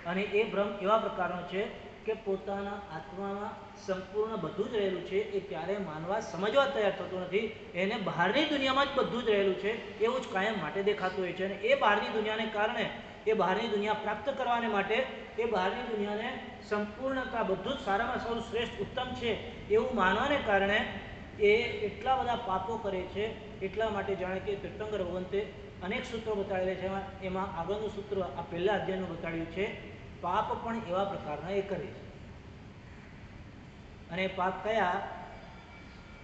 અને એ ભ્રમ એવા પ્રકારનો છે કે પોતાના આત્મામાં સંપૂર્ણ બધું જ રહેલું છે, એ ત્યારે માનવા સમજવા તૈયાર થતું નથી. એને બહારની દુનિયામાં જ બધું જ રહેલું છે એવું જ કાયમ માટે દેખાતું હોય છે. અને એ બહારની દુનિયાને કારણે, એ બહારની દુનિયા પ્રાપ્ત કરવાને માટે, એ બહારની દુનિયાને સંપૂર્ણતા બધું જ સારામાં સારું શ્રેષ્ઠ ઉત્તમ છે એવું માનવાને કારણે એ એટલા બધા પાપો કરે છે. એટલા માટે જાણે કે તીર્થંકર ભગવંતે અનેક સૂત્રો બતાવેલા છે. એમાં આગળનું સૂત્ર આ પહેલા અધ્યાયનું બતાવ્યું છે, પાપ પણ એવા પ્રકારના એ કરે છે. અને પાપ કયા?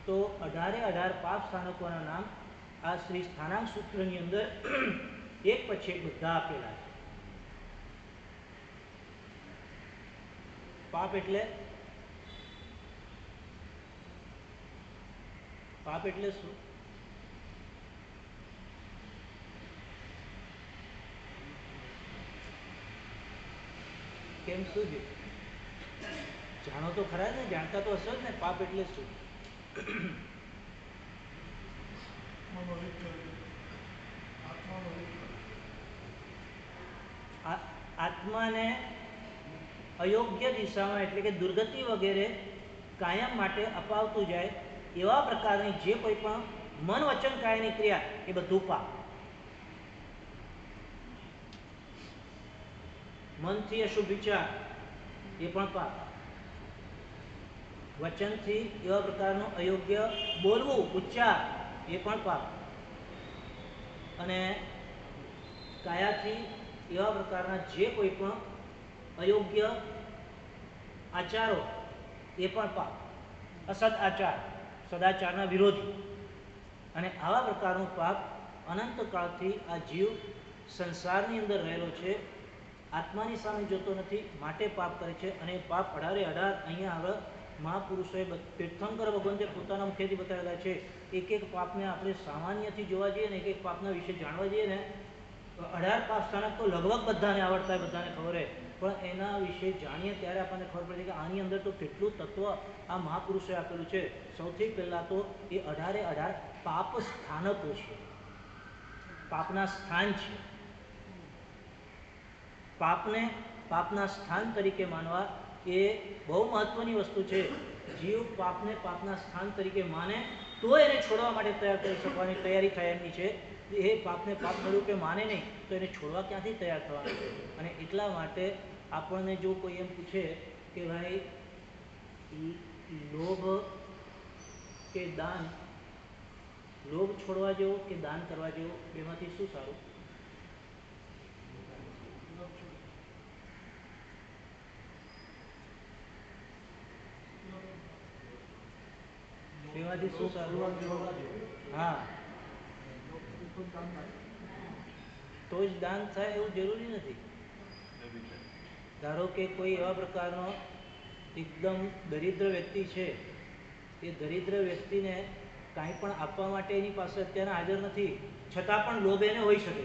તો 18 પાપ સ્થાનકોના નામ આ શ્રી સ્થાનાંક સૂત્રની અંદર એક પછી એક બધા આપેલા છે. પાપ એટલે શું? કેમ, શું છે? જાણો તો ખરા જ ને, જાણતા તો હશો જ ને. પાપ એટલે શું? આત્માને અયોગ્ય દિશામાં એટલે કે દુર્ગતિ વગેરે કાયમ માટે અપાવતું જાય એવા પ્રકારની જે કોઈ પણ મન વચન કાયની ક્રિયા એ બધું પાપ. મનથી અશુભ વિચાર એ પણ પાપ. વચનથી એવા પ્રકારનું અયોગ્ય બોલવું, ઉચ્ચાર એ પણ પાપ. અને કાયાથી એવા પ્રકારના જે કોઈ પણ અયોગ્ય આચારો એ પણ પાપ. અસદ આચાર, સદાચારના વિરોધી. અને આવા પ્રકારનું પાપ અનંત કાળથી આ જીવ સંસારની અંદર રહેલો છે, આત્માની સામે જોતો નથી, માટે પાપ કરે છે. અને પાપ 18 અહીંયા આગળ મહાપુરુષોએ તીર્થંકર ભગવંતે પોતાના મુખેથી બતાવેલા છે. એક એક પાપને આપણે સામાન્યથી જોવા જઈએ ને, એક એક પાપના વિશે જાણવા જઈએ ને, 18 પાપ સ્થાનક તો લગભગ બધાને આવડતા હોય, બધાને ખબર હોય. પણ એના વિશે જાણીએ ત્યારે આપણને ખબર પડે કે આની અંદર તો કેટલું તત્વ આ મહાપુરુષોએ આપેલું છે. સૌથી પહેલાં તો એ 18 પાપ સ્થાનકો છે, પાપના સ્થાન છે. પાપને પાપના સ્થાન તરીકે માનવા એ બહુ મહત્વની વસ્તુ છે. જીવ પાપને પાપના સ્થાન તરીકે માને તો એને છોડવા માટે તૈયાર કરી શકવાની તૈયારી થાય એમની છે. એ પાપને પાપ સ્વરૂપે માને નહીં તો એને છોડવા ક્યાંથી તૈયાર થવાનું છે? અને એટલા માટે આપણને જો કોઈ એમ પૂછે કે ભાઈ લોભ કે દાન, લોભ છોડવા જેવો કે દાન કરવા જેવો, બેમાંથી શું સારું? બેમાંથી શું સારું? હા, તો જ દાન થાય એવું જરૂરી નથી. ધારો કે કોઈ એવા પ્રકારનો એકદમ દરિદ્ર વ્યક્તિ છે, એ દરિદ્ર વ્યક્તિને કાંઈ પણ આપવા માટે એની પાસે અત્યારે હાજર નથી, છતાં પણ લોભ એને હોઈ શકે.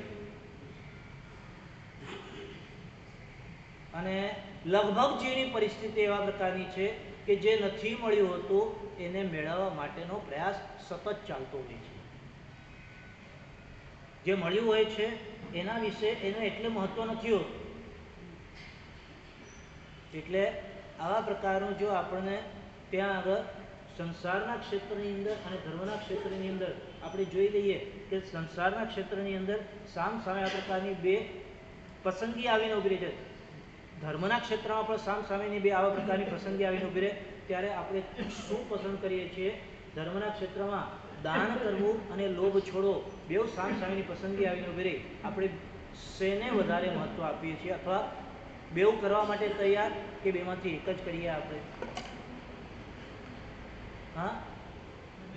અને લગભગ જેની પરિસ્થિતિ એવા પ્રકારની છે કે જે નથી મળ્યું હતું એને મેળવવા માટેનો પ્રયાસ સતત ચાલતો હોય છે. જે મળ્યું હોય છે એના વિશે એને એટલે મહત્વ નથી હોતું. એટલે આવા પ્રકારનું જો આપણને ત્યાં આગળ સંસારના ક્ષેત્રની અંદર અને ધર્મના ક્ષેત્રની અંદર આપણે જોઈ લઈએ કે સંસારના ક્ષેત્રની અંદર સામ સામે આ પ્રકારની બે પસંદગી આવીને ઉભરી છે. ધર્મના ક્ષેત્રમાં પણ સામ સામેની બે આવા પ્રકારની પસંદગી આવીને ઉભી રહે ત્યારે આપણે શું પસંદ કરીએ છીએ? ધર્મના ક્ષેત્રમાં દાન કરવું અને લોભ છોડવો બેઉ સામ સામેની પસંદગી આવીને ઉભી રહી. આપણે શેને વધારે મહત્વ આપીએ છીએ? અથવા બેઉ કરવા માટે તૈયાર કે બેમાંથી એક જ કરીએ આપણે? હા,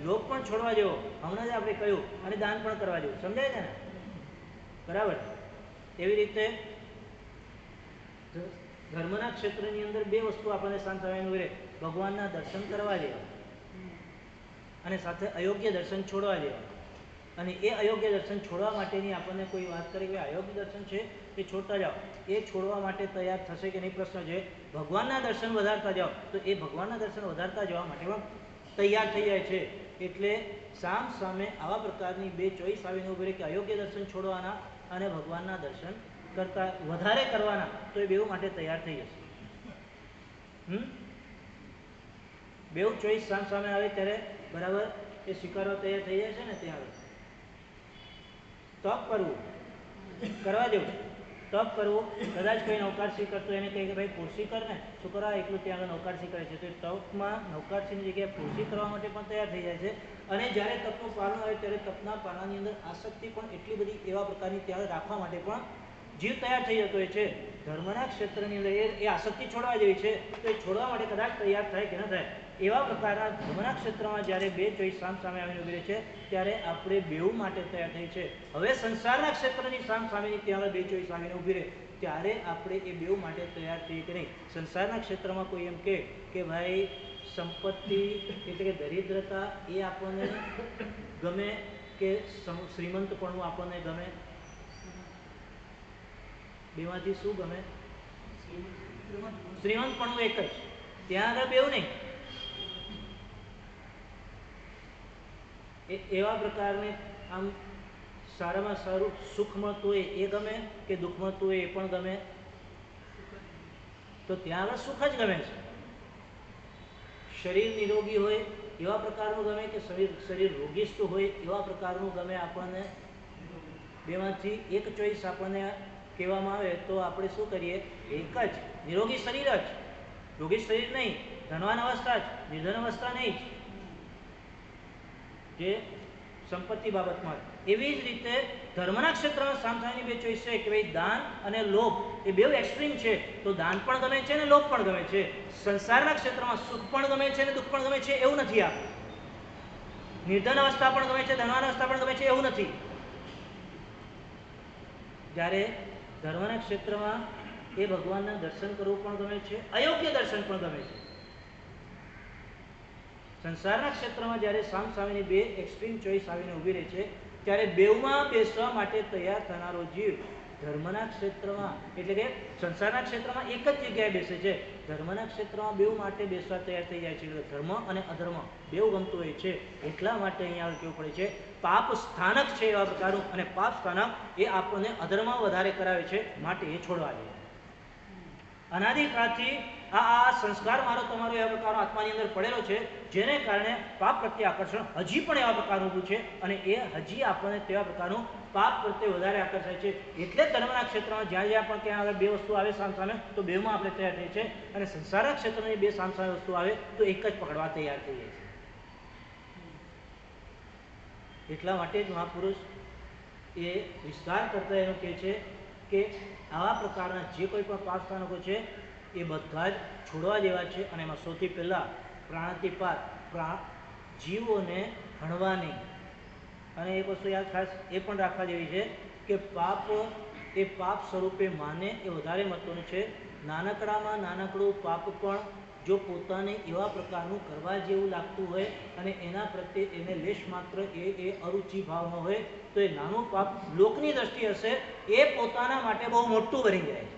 લોભ પણ છોડવા જેવો હમણાં જ આપણે કહ્યું, અને દાન પણ કરવા જેવું. સમજાય છે ને? બરાબર. એવી રીતે ધર્મના ક્ષેત્રની અંદર બે વસ્તુ આપણને સામે રહે: ભગવાનના દર્શન કરવા જેવા અને સાથે અયોગ્ય દર્શન છોડવા જેવા. અને એ અયોગ્ય દર્શન છોડવા માટેની આપણને કોઈ વાત કરે કે અયોગ્ય દર્શન છે એ છોડતા જાઓ, એ છોડવા માટે તૈયાર થશે કે નહીં પ્રશ્ન છે. ભગવાનના દર્શન વધારતા જાઓ તો એ ભગવાનના દર્શન વધારતા જવા માટે પણ તૈયાર થઈ જાય છે. એટલે સામ સામે આવા પ્રકારની બે ચોઈસ આવીને ઉભી રહે કે અયોગ્ય દર્શન છોડવાના અને ભગવાનના દર્શન કરતા વધારે કરવાના, તો એ બેઉ માટે તૈયાર થઈ જશે. બેઉ ચોઈસ સામ સામે આવે ત્યારે બરાબર એ સ્વીકારવા તૈયાર થઈ જાય છે ને. ત્યાં તપ કરવું કરવા જેવું. તપ કરવું, કદાચ કોઈ નૌકારસી કરતો એને કહે કે ભાઈ પુરસી કર ને, શું કરવા એકલું ત્યાં આગળ નૌકારસી કરે છે? તો તપમાં નૌકારસીની જગ્યાએ પુરસી કરવા માટે પણ તૈયાર થઈ જાય છે. અને જ્યારે તપનું પાલન આવે ત્યારે તપના પાલનની અંદર આસક્તિ પણ એટલી બધી એવા પ્રકારની ત્યાં રાખવા માટે પણ જીવ તૈયાર થઈ જતો હોય છે. ધર્મના ક્ષેત્રની અંદર એ આસક્તિ છોડવા જેવી છે, તો એ છોડવા માટે કદાચ તૈયાર થાય કે ન થાય. એવા પ્રકારના ધર્મના ક્ષેત્રમાં જ્યારે બે ચોઈસ સામ સામે આવીને ઉભી રહે છે ત્યારે આપણે બેઉ માટે તૈયાર થઈ છે. હવે સંસારના ક્ષેત્રની સામ સામેની ત્યાં બે ચોઈસ આવીને ઉભી રહે ત્યારે આપણે એ બેઉ માટે તૈયાર થઈએ કે નહીં. સંસારના ક્ષેત્રમાં કોઈ એમ કે ભાઈ સંપત્તિ એટલે કે દરિદ્રતા એ આપણને ગમે કે શ્રીમંતપણું આપણને ગમે? બેમાંથી શું ગમે? શ્રીમંતપણું એક જ. ત્યાં આગળ બેઉ નહીં. એવા પ્રકારની આમ સારામાં સારું સુખ મળતું હોય એ ગમે કે દુઃખ મળતું હોય એ પણ ગમે? તો ત્યાં આગળ સુખ જ ગમે છે. શરીર નિરોગી હોય એવા પ્રકારનું ગમે કે શરીર રોગીસ્ત હોય એવા પ્રકારનું ગમે આપણને? બેમાંથી એક ચોઈસ આપણને કહેવામાં આવે તો આપણે શું કરીએ? એક જ. નિરોગી શરીર જ, રોગી શરીર નહીં. ધનવાન અવસ્થા જ, નિર્ધન અવસ્થા નહીં જે સંપત્તિ બાબતમાં. એવી જ રીતે ધર્મના ક્ષેત્રમાં સામસામેની બે ચોઈસ છે કે ભાઈ દાન અને લોભ એ બે એક્સ્ટ્રીમ છે. તો દાન પણ ગમે છે અને લોભ પણ ગમે છે. સંસારના ક્ષેત્રમાં સુખ પણ ગમે છે અને દુઃખ પણ ગમે છે એવું નથી. આ નિર્ધન અવસ્થા પણ ગમે છે, ધનવાન અવસ્થા પણ ગમે છે એવું નથી. જ્યારે ધર્મના ક્ષેત્રમાં એ ભગવાનના દર્શન કરવું પણ ગમે છે, અયોગ્ય દર્શન પણ ગમે છે. સંસારના ક્ષેત્રમાં જ્યારે સામ સામેની બે એક્સ્ટ્રીમ ચોઈસ આવીને ઊભી રહે છે ત્યારે બેઉમાં બેસવા માટે તૈયાર થનારો જીવ ધર્મના ક્ષેત્રમાં એટલે કે સંસારના ક્ષેત્રમાં એક જ જગ્યાએ બેસે છે, ધર્મના ક્ષેત્રમાં બેઉ માટે બેસવા તૈયાર થઈ જાય છે. એટલે ધર્મ અને અધર્મ બેઉ ગમતું હોય છે. એટલા માટે અહીંયા કેવું પડે છે પાપ સ્થાનક છે એવા પ્રકારનું, અને પાપ સ્થાનક એ આપણને અધર્મ વધારે કરાવે છે, માટે એ છોડવા જોઈએ. અનાદિકાળથી આ સંસ્કાર મારો તમારો એવા પ્રકારનો આત્માની અંદર પડેલો છે જેને કારણે પાપ પ્રત્યે આકર્ષણ હજી પણ એવા પ્રકારનું ઊભું છે, અને એ હજી આપણને તેવા પ્રકારનું પાપ પ્રત્યે વધારે આકર્ષાય છે. એટલે જ ધર્મના ક્ષેત્રમાં જ્યાં જ્યાં પણ ક્યાં આગળ બે વસ્તુ આવે સામસામે તો બેમાં આપણે તૈયાર થઈએ છીએ, અને સંસારના ક્ષેત્રની બે સામસામે વસ્તુ આવે તો એક જ પકડવા તૈયાર થઈ જાય છે. એટલા માટે જ મહાપુરુષ એ વિસ્તાર કરતા એનું કહે છે કે આવા પ્રકારના જે કોઈ પણ પાપ સ્થાનકો છે એ બધા જ છોડવા જેવા છે. અને એમાં સૌથી પહેલાં પ્રાણાતિપાત જીવોને હણવા નહીં. અને એક વસ્તુ યાદ ખાસ એ પણ રાખવા જેવી છે કે પાપ એ પાપ સ્વરૂપે માને એ વધારે મહત્વનું છે. નાનકડામાં નાનકડું પાપ પણ જો પોતાને એવા પ્રકારનું કરવા જેવું લાગતું હોય અને એના પ્રત્યે એને લેશ માત્ર એ અરુચિ ભાવમાં હોય તો એ નાનું પાપ લોકની દ્રષ્ટિ હશે એ પોતાના માટે બહુ મોટું બની જાય છે.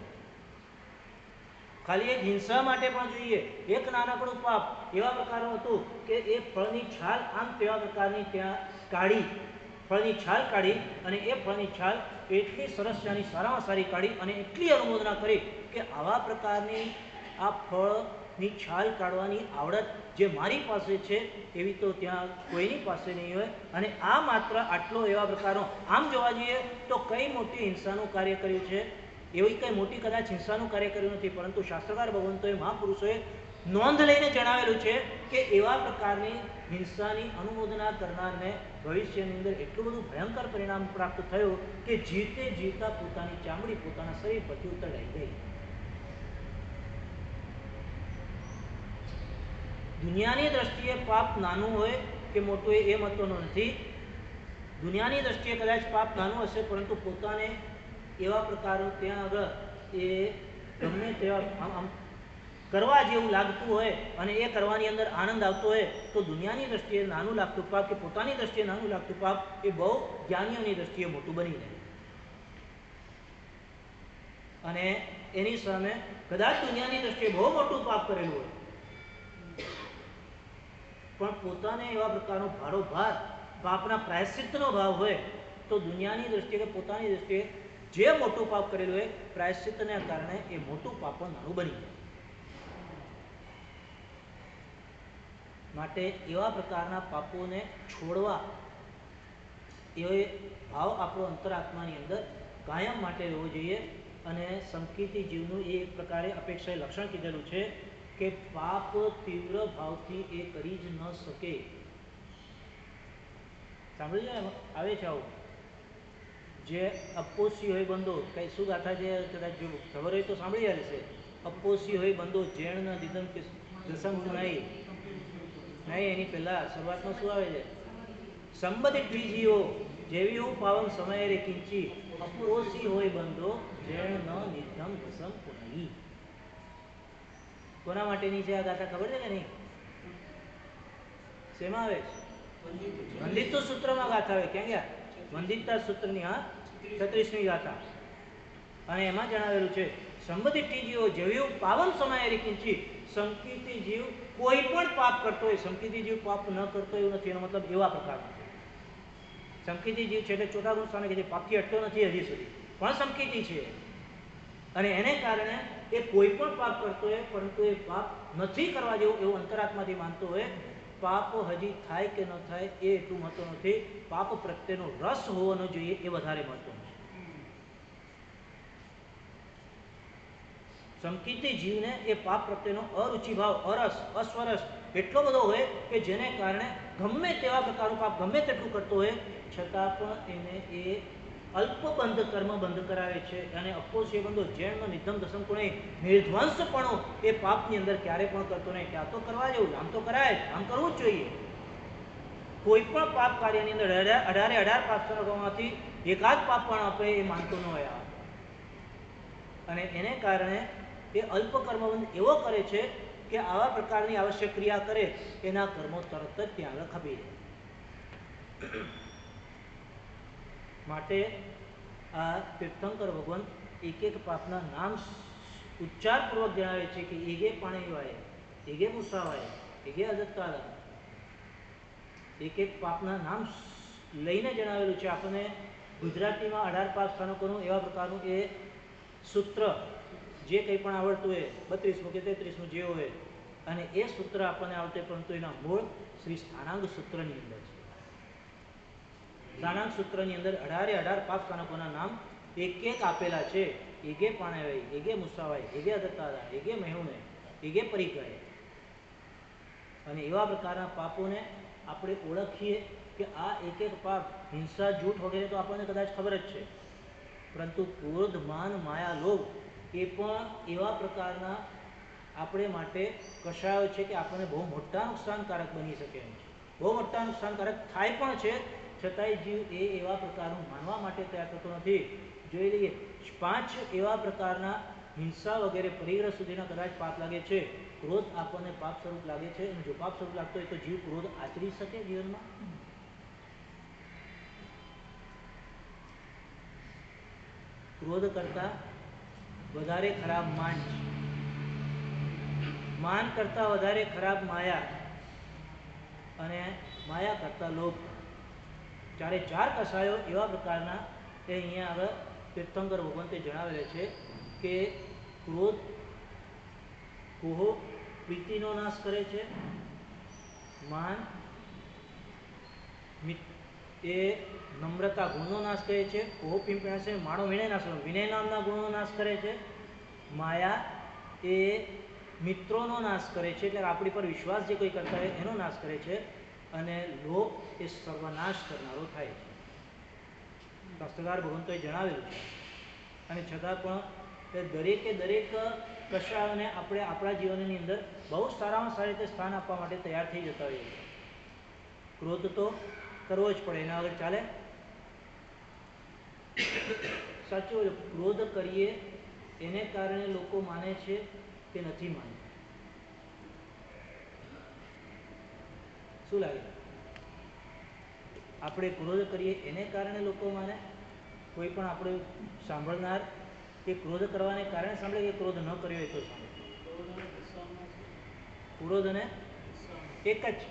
ખાલી એક હિંસા માટે પણ જોઈએ, એક નાનકડું પાપ એવા પ્રકારનું હતું કે એ ફળની છાલ આમ તેવા પ્રકારની ત્યાં કાઢી, ફળની છાલ કાઢી અને એ ફળની છાલ એટલી સરસ ત્યાંની સારામાં સારી કાઢી અને એટલી અનુમોદના કરી કે આવા પ્રકારની આ ફળની છાલ કાઢવાની આવડત જે મારી પાસે છે એવી તો ત્યાં કોઈની પાસે નહીં હોય. અને આ માત્ર આટલો એવા પ્રકારનો આમ જોવા જઈએ તો કઈ મોટી હિંસાનું કાર્ય કર્યું છે, એવી કંઈ મોટી કદાચ હિંસાનું કાર્ય કર્યું નથી, પરંતુ શાસ્ત્રકાર ભગવંતોએ મહાપુરુષોએ નોંધ લઈને જણાવેલું છે કે એવા પ્રકારની હિંસાની અનુમોદના કરનારને ભવિષ્યની અંદર એટલું બધું ભયંકર પરિણામ પ્રાપ્ત થયું કે જીવતે જીવતા પોતાની ચામડી પોતાના શરીર પરથી ઉતરાઈ ગઈ. દુનિયાની દ્રષ્ટિએ પાપ નાનું હોય કે મોટું એ મહત્વનું નથી. દુનિયાની દ્રષ્ટિએ કદાચ પાપ નાનું હશે, પરંતુ પોતાને એવા પ્રકારનું ત્યાં આગળ એ ગમે તેવા આમ કરવા જેવું લાગતું હોય અને એ કરવાની અંદર આનંદ આવતો હોય તો દુનિયાની દ્રષ્ટિએ નાનું લાગતું પાપ કે પોતાની દ્રષ્ટિએ નાનું લાગતું પાપ એ બહુ જ્ઞાનીઓની દ્રષ્ટિએ મોટું બની જાય. અને એની સામે કદાચ દુનિયાની દ્રષ્ટિએ બહુ મોટું પાપ કરેલું હોય પણ પોતાને એવા પ્રકારનો ભારોભાર પાપના પ્રાયશ્ચિત્તનો ભાવ હોય તો દુનિયાની દ્રષ્ટિએ કે પોતાની દ્રષ્ટિએ જે મોટું પાપ કરેલું હોય પ્રાયશ્ચિત્તને કારણે એ મોટું પાપ નાનું બની જાય. માટે એવા પ્રકારના પાપોને છોડવા એ ભાવ આપણો અંતરાત્માની અંદર કાયમ માટે રહેવો જોઈએ. અને સંકિતી જીવનું એ એક પ્રકારે અપેક્ષાએ લક્ષણ કીધેલું છે કે પાપ તીવ્ર ભાવથી એ કરી જ ન શકે. સાંભળ્યું છે? આવે છે આવું જે અપોસી હોય બંધો, કઈ શું ગાથા છે કદાચ જો ખબર હોય તો સાંભળી આવે છે. અપોસી હોય બંધો જેણ ન દીધમ કે દસમ ગુણાઈ નહીં, એની પહેલા શરૂઆતમાં શું આવે છે? સંબંધિત બીજીઓ જેવી હું પાવન સમય રે કિંચી અપોસી હોય બંધો જેણ ન નિધમ દસમ ગુણાઈ. કોના માટેની છે આ ગાથા ખબર છે કે નહીં? શેમાં આવે છે? વંદિત સૂત્રમાં ગાથા આવે. ક્યાં ગયા? વંદિતતા સૂત્રની 36મી ગાથા. અને એમાં જણાવેલું છે સંબંધિત જીવો જેવી પાવન સમય રીકિંચી. સંકિતી જીવ કોઈ પણ પાપ કરતો હોય, સંકિતી જીવ પાપ ન કરતો એવું નથી, એનો મતલબ એવા પ્રકારનો છે. સંકિતી જીવ છે એટલે ચોથા ગુણ સ્થાને કે જે પાપથી અટતો નથી હજી સુધી પણ સંકિતી છે અને એને કારણે એ કોઈ પણ પાપ કરતો હોય પરંતુ એ પાપ નથી કરવા જેવું એવું અંતરાત્માથી માનતો હોય. પાપ હજી થાય કે ન થાય એ એટલું મહત્વ નથી, પાપ પ્રત્યેનો રસ હોવાનો જોઈએ એ વધારે મહત્વનું છે. સંકિતી જીવને એ પાપ પ્રત્યેનો અરુચિ ભાવ, અરસ, અસ્વરસ એટલો બધો હોય કે જેને કારણે ગમે તેવા પ્રકારનું પાપ ગમે તેટલું કરતો હોય છતાં પણ એને એ અલ્પબંધ કર્મ બંધ કરાવે છે. અને અપોષી બંધો જેણનો નિધમ દસમ ગુણે નિર્ધ્વંસપણો એ પાપની અંદર ક્યારે પણ કરતો નહીં. કે આ તો કરવા જેવું, આમ તો કરાય, આમ કરવું જ જોઈએ. કોઈ પણ પાપ કાર્યની અંદર 18 પાપ કરવામાંથી એકાદ પાપ પણ આપણે એ માનતો ન હોય. અને એને કારણે એ અલ્પ કર્મબંધ એવો કરે છે કે આવા પ્રકારની આવશ્યક ક્રિયા કરે એના કર્મો તરત જ ત્યાં આગળ ખપી જાય. માટે આ તીર્થંકર ભગવાન એક એક પાપના નામ ઉચ્ચારપૂર્વક જણાવે છે કે એગે પાણીવાય, એગે મુસાવાય, એગે અજત્તાદા. એક એક પાપના નામ લઈને જણાવેલું છે. આપણને ગુજરાતીમાં 18 પાપ સ્થાનકોનું એવા પ્રકારનું એ સૂત્ર જે કંઈ પણ આવડતું હોય 32મું કે 33મું જે હોય અને એ સૂત્ર આપણને આવડે, પરંતુ એના મૂળ શ્રી સ્થાનાંગ સૂત્રની અંદર છે. સ્થાનાંગ સૂત્રની અંદર 18 પાપ સ્થાનકોના નામ એક એક આપેલા છે. એગે પાણાવાય, એગે મુસાવાય, એગે અદત્તાદા, એગે મહેુને, એગે પરિકય. અને એવા પ્રકારના પાપોને આપણે ઓળખીએ કે આ એક એક પાપ હિંસા, જૂઠ વગેરે તો આપણને કદાચ ખબર જ છે, પરંતુ ક્રોધ, માન, માયા, લોભ એ પણ એવા પ્રકારના આપણે માટે કશાયો છે કે આપણને બહુ મોટા નુકસાનકારક બની શકે એમ છે. બહુ મોટા નુકસાનકારક થાય પણ છે, છતાંય જીવ એ એવા પ્રકારનું માનવા માટે તૈયાર થતો નથી. જોઈ લઈએ 5 એવા પ્રકારના હિંસા વગેરે પરિગ્રહ સુધીના કદાચ પાપ લાગે છે. ક્રોધ આપણને પાપ સ્વરૂપ લાગે છે, અને જો પાપ સ્વરૂપ લાગતો હોય તો જીવ ક્રોધ આચરી શકે જીવનમાં? ક્રોધ કરતા વધારે ખરાબ માન છે, માન કરતા વધારે ખરાબ માયા, અને માયા કરતા લોભ. 4 કસાયો એવા પ્રકારના એ અહીંયા આગળ તીર્થંકર ભગવંતે જણાવેલા છે કે ક્રોધ કોહ પ્રીતિનો નાશ કરે છે, માન એ નમ્રતા ગુણનો નાશ કરે છે, કોહ પિંપળાશે માણો વિનય નાશ કરે, વિનય નામના ગુણનો નાશ કરે છે, માયા એ મિત્રોનો નાશ કરે છે, એટલે આપણી પર વિશ્વાસ જે કોઈ કરતા હોય એનો નાશ કરે છે, અને લોભ એ સર્વનાશ કરનારો થાય છે. શાસ્ત્રકાર ભગવંતોએ જણાવેલું છે. અને છતાં પણ એ દરેકે દરેક કશાયોને આપણે આપણા જીવનની અંદર બહુ સારામાં સારી રીતે સ્થાન આપવા માટે તૈયાર થઈ જતા હોઈએ છીએ. ક્રોધ તો કરવો જ પડે, એના આગળ ચાલે? સાચું, ક્રોધ કરીએ એને કારણે લોકો માને છે કે નથી માનતા? શું લાગે? આપણે ક્રોધ કરીએ એને કારણે લોકો માને? કોઈ પણ આપણે સાંભળનાર કે ક્રોધ કરવાને કારણે સાંભળે કે ક્રોધ ન કર્યો હોય તો સાંભળે? ક્રોધ અને એક જ,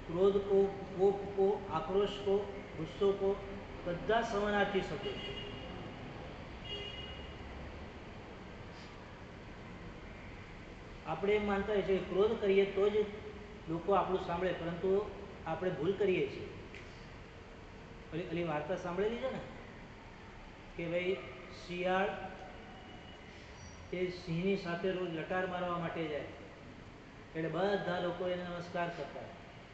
ક્રોધ કો, કોપ કો, આક્રોશ કો, ગુસ્સો કો, બધા સમાનાર્થી શબ્દો છે. આપણે એમ માનતા હોય છે કે ક્રોધ કરીએ તો જ લોકો આપણું સાંભળે, પરંતુ આપણે ભૂલ કરીએ છીએ. પેલી વાર્તા સાંભળેલી છે ને કે ભાઈ શિયાળ એ સિંહની સાથે રોજ લટાર મારવા માટે જાય, એટલે બધા લોકો એને નમસ્કાર કરતા,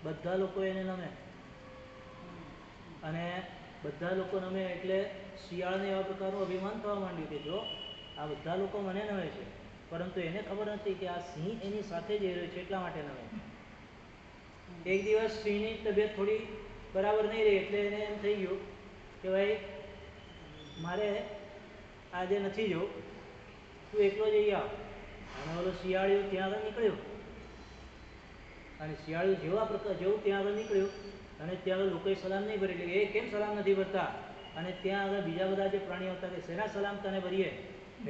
બધા લોકો એને નમે, અને બધા લોકો નમે એટલે શિયાળને એવા પ્રકારનું અભિમાન થવા માંડ્યું કે જો આ બધા લોકો મને નમે છે, પરંતુ એને ખબર નથી કે આ સિંહ એની સાથે જઈ રહ્યો છે એટલા માટે નમે છે. એક દિવસ સિંહની તબિયત થોડી બરાબર નહીં રહી, એટલે એને એમ થઈ ગયું કે ભાઈ મારે આજે નથી જવું, તું એકલો જઈ આવ. અને ઓલો શિયાળિયું ત્યાં આગળ નીકળ્યો, અને શિયાળિયું જેવું ત્યાં આગળ નીકળ્યું, અને ત્યાં આગળ લોકોએ સલામ નહીં ભરી. એટલે એ કેમ સલામ નથી ભરતા? અને ત્યાં આગળ બીજા બધા જે પ્રાણીઓ હતા કે શેના સલામ તને ભરીએ,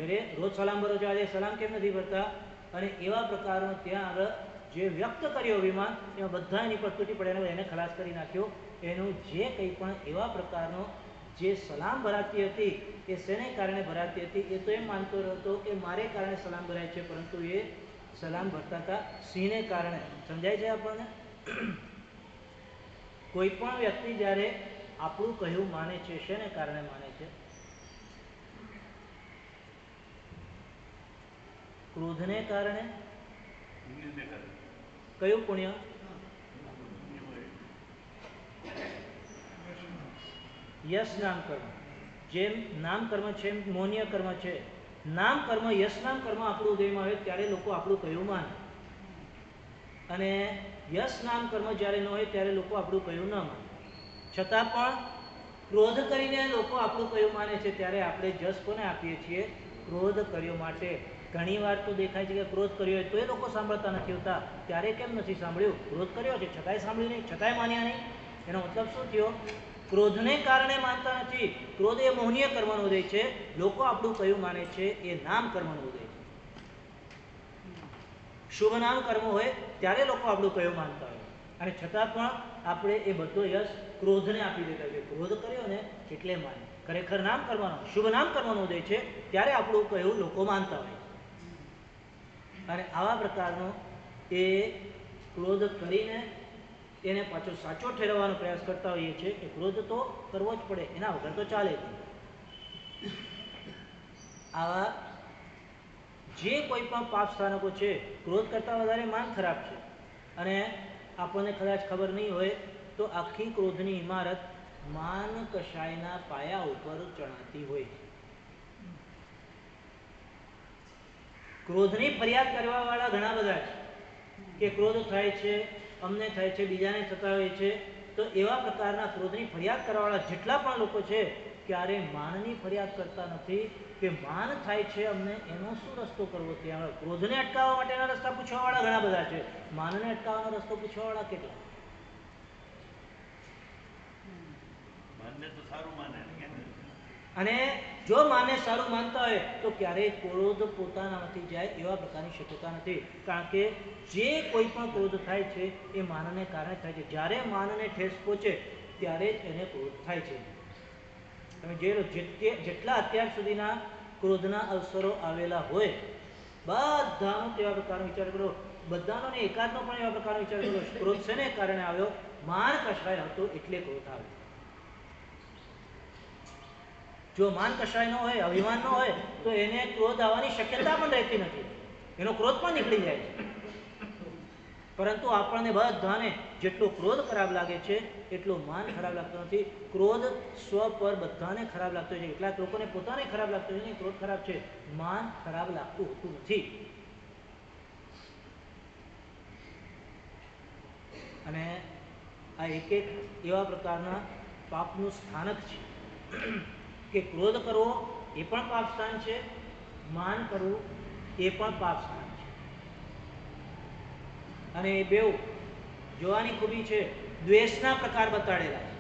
અરે રોજ સલામ ભરો છો, આજે સલામ કેમ નથી ભરતા? અને એવા પ્રકારનો ત્યાં આગળ જે વ્યક્ત કર્યો અભિમાન, એમાં બધા એની પર તૂટી પડ્યા, એને ખલાસ કરી નાખ્યો. એનું જે કંઈ પણ એવા પ્રકારનો જે સલામ ભરાતી હતી એ શેને કારણે ભરાતી હતી? એ તો એમ માનતો હતો કે મારે કારણે સલામ ભરાય છે, પરંતુ એ સલામ ભરતા હતા સિંહને કારણે. સમજાય છે આપણને? કોઈ પણ વ્યક્તિ જ્યારે આપણું કહ્યું માને છે, શેને કારણે માને છે? ક્રોધને કારણે. કયું પુણ્ય? યશ નામ કર્મ. જેમ નામ કર્મ છે એમ મૌન્ય કર્મ છે. નામ કર્મ, યશ નામ કર્મ આપણું ઉદયમાં આવે ત્યારે લોકો આપણું કહ્યું માને, અને યશ નામ કર્મ જ્યારે ન હોય ત્યારે લોકો આપણું કહ્યું ન માને. છતાં પણ ક્રોધ કરીને લોકો આપણું કહ્યું માને છે, ત્યારે આપણે જશ કોને આપીએ છીએ? ક્રોધ કર્યો માટે. ઘણી વાર તો દેખાય છે કે ક્રોધ કર્યો હોય તો એ લોકો સાંભળતા નથી હોતા. ત્યારે કેમ નથી સાંભળ્યું? ક્રોધ કર્યો છે છતાંય સાંભળ્યું નહીં, છતાંય માન્યા નહીં. એનો મતલબ શું થયો? ક્રોધને કારણે માનતા નથી. ક્રોધ એ મૌન્ય કર્મનો ઉદય છે. લોકો આપણું કહ્યું માને છે એ નામ કર્મનો ઉદય છે. શુભ નામ કર્મ હોય ત્યારે લોકો આપણું કહ્યું માનતા હોય, અને છતાં પણ આપણે એ બધો યશ ક્રોધને આપી દેતા હોય. ક્રોધ કર્યો ને એટલે માને. ખરેખર નામ કરવાનો, શુભ નામ કરવાનો ઉદય છે ત્યારે આપણું કહ્યું લોકો માનતા હોય. અને આવા પ્રકારનો એ ક્રોધ કરીને એને પાછો સાચો ઠેરવવાનો પ્રયાસ કરતા હોઈએ છીએ કે ક્રોધ તો કરવો જ પડે, એના વગર તો ચાલે જ નહીં. આવા જે કોઈ પણ પાપ સ્થાનકો છે, ક્રોધ કરતાં વધારે માન ખરાબ છે. અને આપણને કદાચ ખબર નહીં હોય તો આખી ક્રોધની ઇમારત માન કશાયના પાયા ઉપર ચણાતી હોય છે. ક્રોધની ફરિયાદ કરવાવાળા ઘણા બધા છે કે ક્રોધ થાય છે, અમને થાય છે, બીજાને થતા હોય છે. તો એવા પ્રકારના ક્રોધની ફરિયાદ કરવાવાળા જેટલા પણ લોકો છે ક્યારે માનની ફરિયાદ કરતા નથી કે માન થાય છે અમને, એનો શું રસ્તો કરવો. ત્યાં ક્રોધને અટકાવવા માટેના રસ્તા પૂછવાવાળા ઘણા બધા છે, માનને અટકાવવાનો રસ્તો પૂછવાવાળા કેટલા. અને જો માને સારું માનતા હોય તો ક્યારેય ક્રોધ પોતાનામાંથી જાય એવા પ્રકારની શક્યતા નથી. કારણ કે જે કોઈ પણ ક્રોધ થાય છે એ માનને કારણે થાય છે. જ્યારે માનને ઠેસ પહોંચે ત્યારે જ એને ક્રોધ થાય છે. તમે જેટલા અત્યાર સુધીના ક્રોધના અવસરો આવેલા હોય બધાનો તેવા પ્રકારનો વિચાર કરો, બધાનો ને એકાદનો પણ એવા પ્રકારનો વિચાર કરો. ક્રોધ શેને કારણે આવ્યો? માન કશાય હતો એટલે ક્રોધ આવ્યો. જો માન કશાય ન હોય, અભિમાન ન હોય તો એને ક્રોધ આવવાની શક્યતા પણ રહેતી નથી, એનો ક્રોધ પણ નીકળી જાય છે. પરંતુ આપણને બધાને જેટલો ક્રોધ ખરાબ લાગે છે એટલો માન ખરાબ લાગતો નથી. ક્રોધ સ્વ પર બધાને ખરાબ લાગતો હોય છે. કેટલાક લોકોને પોતાને ખરાબ લાગતો હોય છે, ક્રોધ ખરાબ છે, માન ખરાબ લાગતું હોતું નથી. અને આ એક એક એવા પ્રકારના પાપનું સ્થાનક છે કે ક્રોધ કરવો એ પણ પાપ સ્થાન છે, માન કરવું એ પણ પાપ સ્થાન છે. અને એ બેઉ જોવાની ખૂબી છે, દ્વેષના પ્રકાર બતાડેલા છે.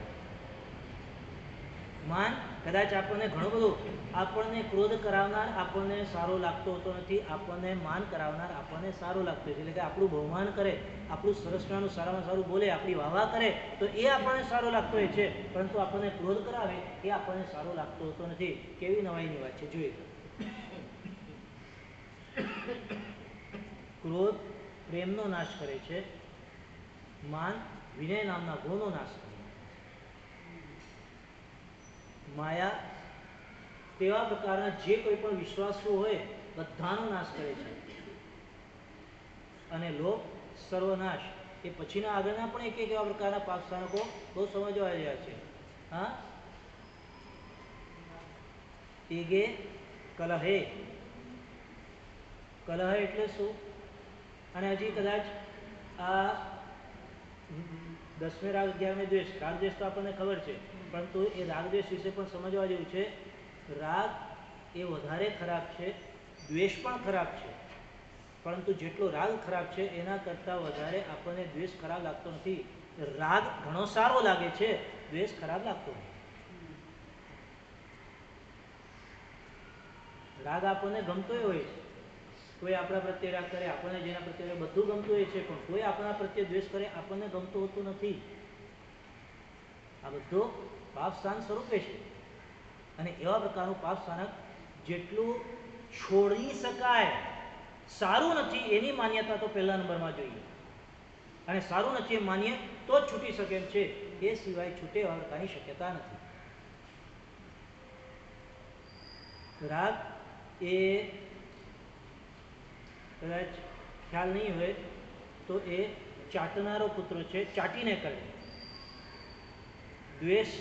માન કદાચ આપણને ઘણું બધું, આપણને ક્રોધ કરાવનાર આપણને સારો લાગતો હોતો નથી, આપણને માન કરાવનાર આપણને સારો લાગતો હોય છે. એટલે કે આપણું બહુમાન કરે, આપણું સરસનાનું સારામાં સારું બોલે, આપણી વાહવા કરે તો એ આપણને સારો લાગતો હોય છે. પરંતુ આપણને ક્રોધ કરાવે એ આપણને સારો લાગતો હોતો નથી. કેવી નવાઈની વાત છે જોઈએ. ક્રોધ પ્રેમનો નાશ કરે છે, માન વિનય નામના ગુણનો નાશ કરે છે. માયા તેવા પ્રકારના જે કોઈ પણ વિશ્વાસો હોય બધાનો નાશ કરે છે. અને લોભ સર્વનાશ. એ પછીના આગળના પણ એક એક એવા પ્રકારના પાપ સ્થાનકો બહુ સમજવા રહ્યા છે. હા, ઈગે કલહે. કલહ એટલે શું? અને હજી કદાચ આ 10મે રાગ 11મે દ્વેષ, રાગ દ્વેષ તો આપણને ખબર છે, પરંતુ એ રાગ દ્વેષ વિશે પણ સમજવા જેવું છે. રાગ એ વધારે ખરાબ છે, દ્વેષ પણ ખરાબ છે, પરંતુ જેટલો રાગ ખરાબ છે એના કરતાં વધારે આપણને દ્વેષ ખરાબ લાગતો નથી. રાગ ઘણો સારો લાગે છે, દ્વેષ ખરાબ લાગતો નથી. રાગ આપણને ગમતો હોય છે, કોઈ આપણા પ્રત્યે રાગ કરે, આપણને જેના પ્રત્યે બધું ગમતું હોય છે, પણ કોઈ આપણા પ્રત્યે દ્વેષ કરે આપણને ગમતું હોતું નથી. આ બધું પાપ સ્થાન સ્વરૂપે છે. અને એવા પ્રકારનું પાપ સ્થાનક જેટલું છોડી શકાય, સારું નથી એની માન્યતા તો પહેલા નંબરમાં જોઈએ. અને સારું નથી એમ માનીએ તો જ છૂટી શકે એમ છે, એ સિવાય છૂટે એવા પ્રકારની શક્યતા નથી. રાગ એ કદાચ ખ્યાલ નહીં હોય તો એ ચાટનારો પુત્ર છે, ચાટીને કરે. દ્વેષ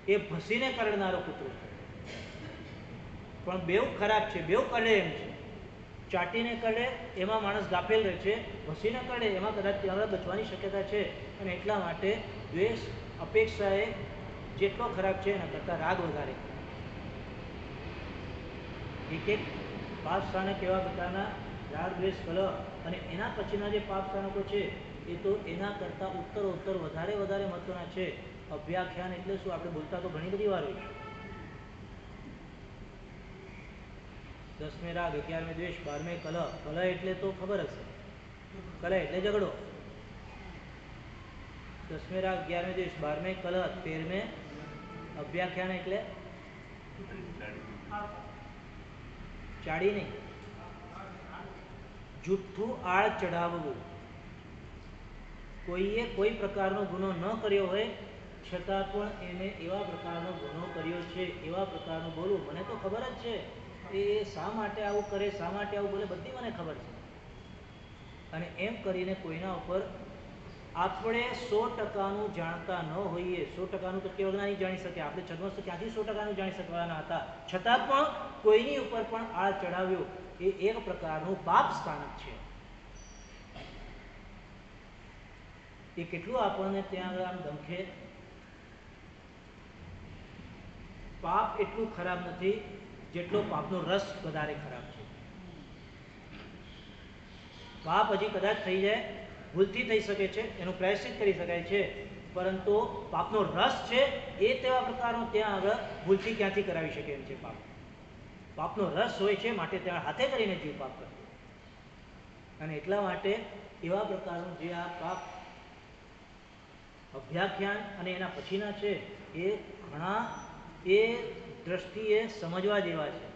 એ ભસીને કરડનારો પુત્ર છે. પણ બેઉ ખરાબ છે, બેઉ કરડે એમ છે. ચાટીને કરડે એમાં માણસ ગાફેલ રહે છે, ભસીને કરડે એમાં કદાચ ત્યાં બચવાની શક્યતા છે. અને એટલા માટે દ્વેષ અપેક્ષાએ જેટલો ખરાબ છે એના કરતાં રાગ વધારે. એક એક પાપ સ્થાનક એવા પ્રકારના રાગ દ્વેષ કલહ, અને એના પછીના જે પાપ સ્થાનકો છે એ તો એના કરતાં ઉત્તર વધારે મહત્વના છે. અભ્યાખ્યાન એટલે શું? આપણે બોલતા તો ઘણી બધી વાર હોય. 10મે રાગ 11મે દ્વેષ 12મે કલહ. કલહ એટલે તો ખબર હશે, કલહ એટલે ઝઘડો. 10મે રાગ 11મે દ્વેષ 12મે કલહ 13મે અભ્યાખ્યાન એટલે ચાડી નહીં, જુઠ્ઠું આળ ચઢાવવું. કોઈએ કોઈ પ્રકારનો ગુનો ન કર્યો હોય છતાં પણ એને એવા પ્રકારનો ગુનો કર્યો છે, એવા પ્રકારનું બોલવું. મને તો ખબર જ છે એ શા માટે આવું કરે, શા માટે આવું બોલે, બધી મને ખબર છે. અને એમ કરીને કોઈના ઉપર આપણે 100% જાણતા ન હોઈએ, 100% તો કેવળ નહીં જાણી શકે, આપણે છદ્મસ્ત ક્યાંથી 100% જાણી શકવાના હતા, છતાં પણ કોઈની ઉપર પણ આળ ચડાવ્યો એ એક પ્રકારનું પાપ સ્થાનક છે. એ કેટલું આપણને ત્યાં આગળ આમ ધમખે. પાપ એટલું ખરાબ નથી જેટલો પાપનો રસ વધારે ખરાબ છે. પાપ હજી કદાચ થઈ જાય, ભૂલથી થઈ શકે છે, એનું પ્રાયશ્ચિત કરી શકાય છે, પરંતુ પાપનો રસ છે એ તેવા પ્રકારનો ત્યાં આગળ ભૂલથી ક્યાંથી કરાવી શકે એમ છે. પાપનો રસ હોય છે, માટે ત્યાં હાથે કરીને જીવ પાપ કરે. અને એટલા માટે એવા પ્રકારનું જે આ પાપ અભ્યાખ્યાન અને એના પછીના છે એ ઘણા એ દ્રષ્ટિએ સમજવા જેવા છે.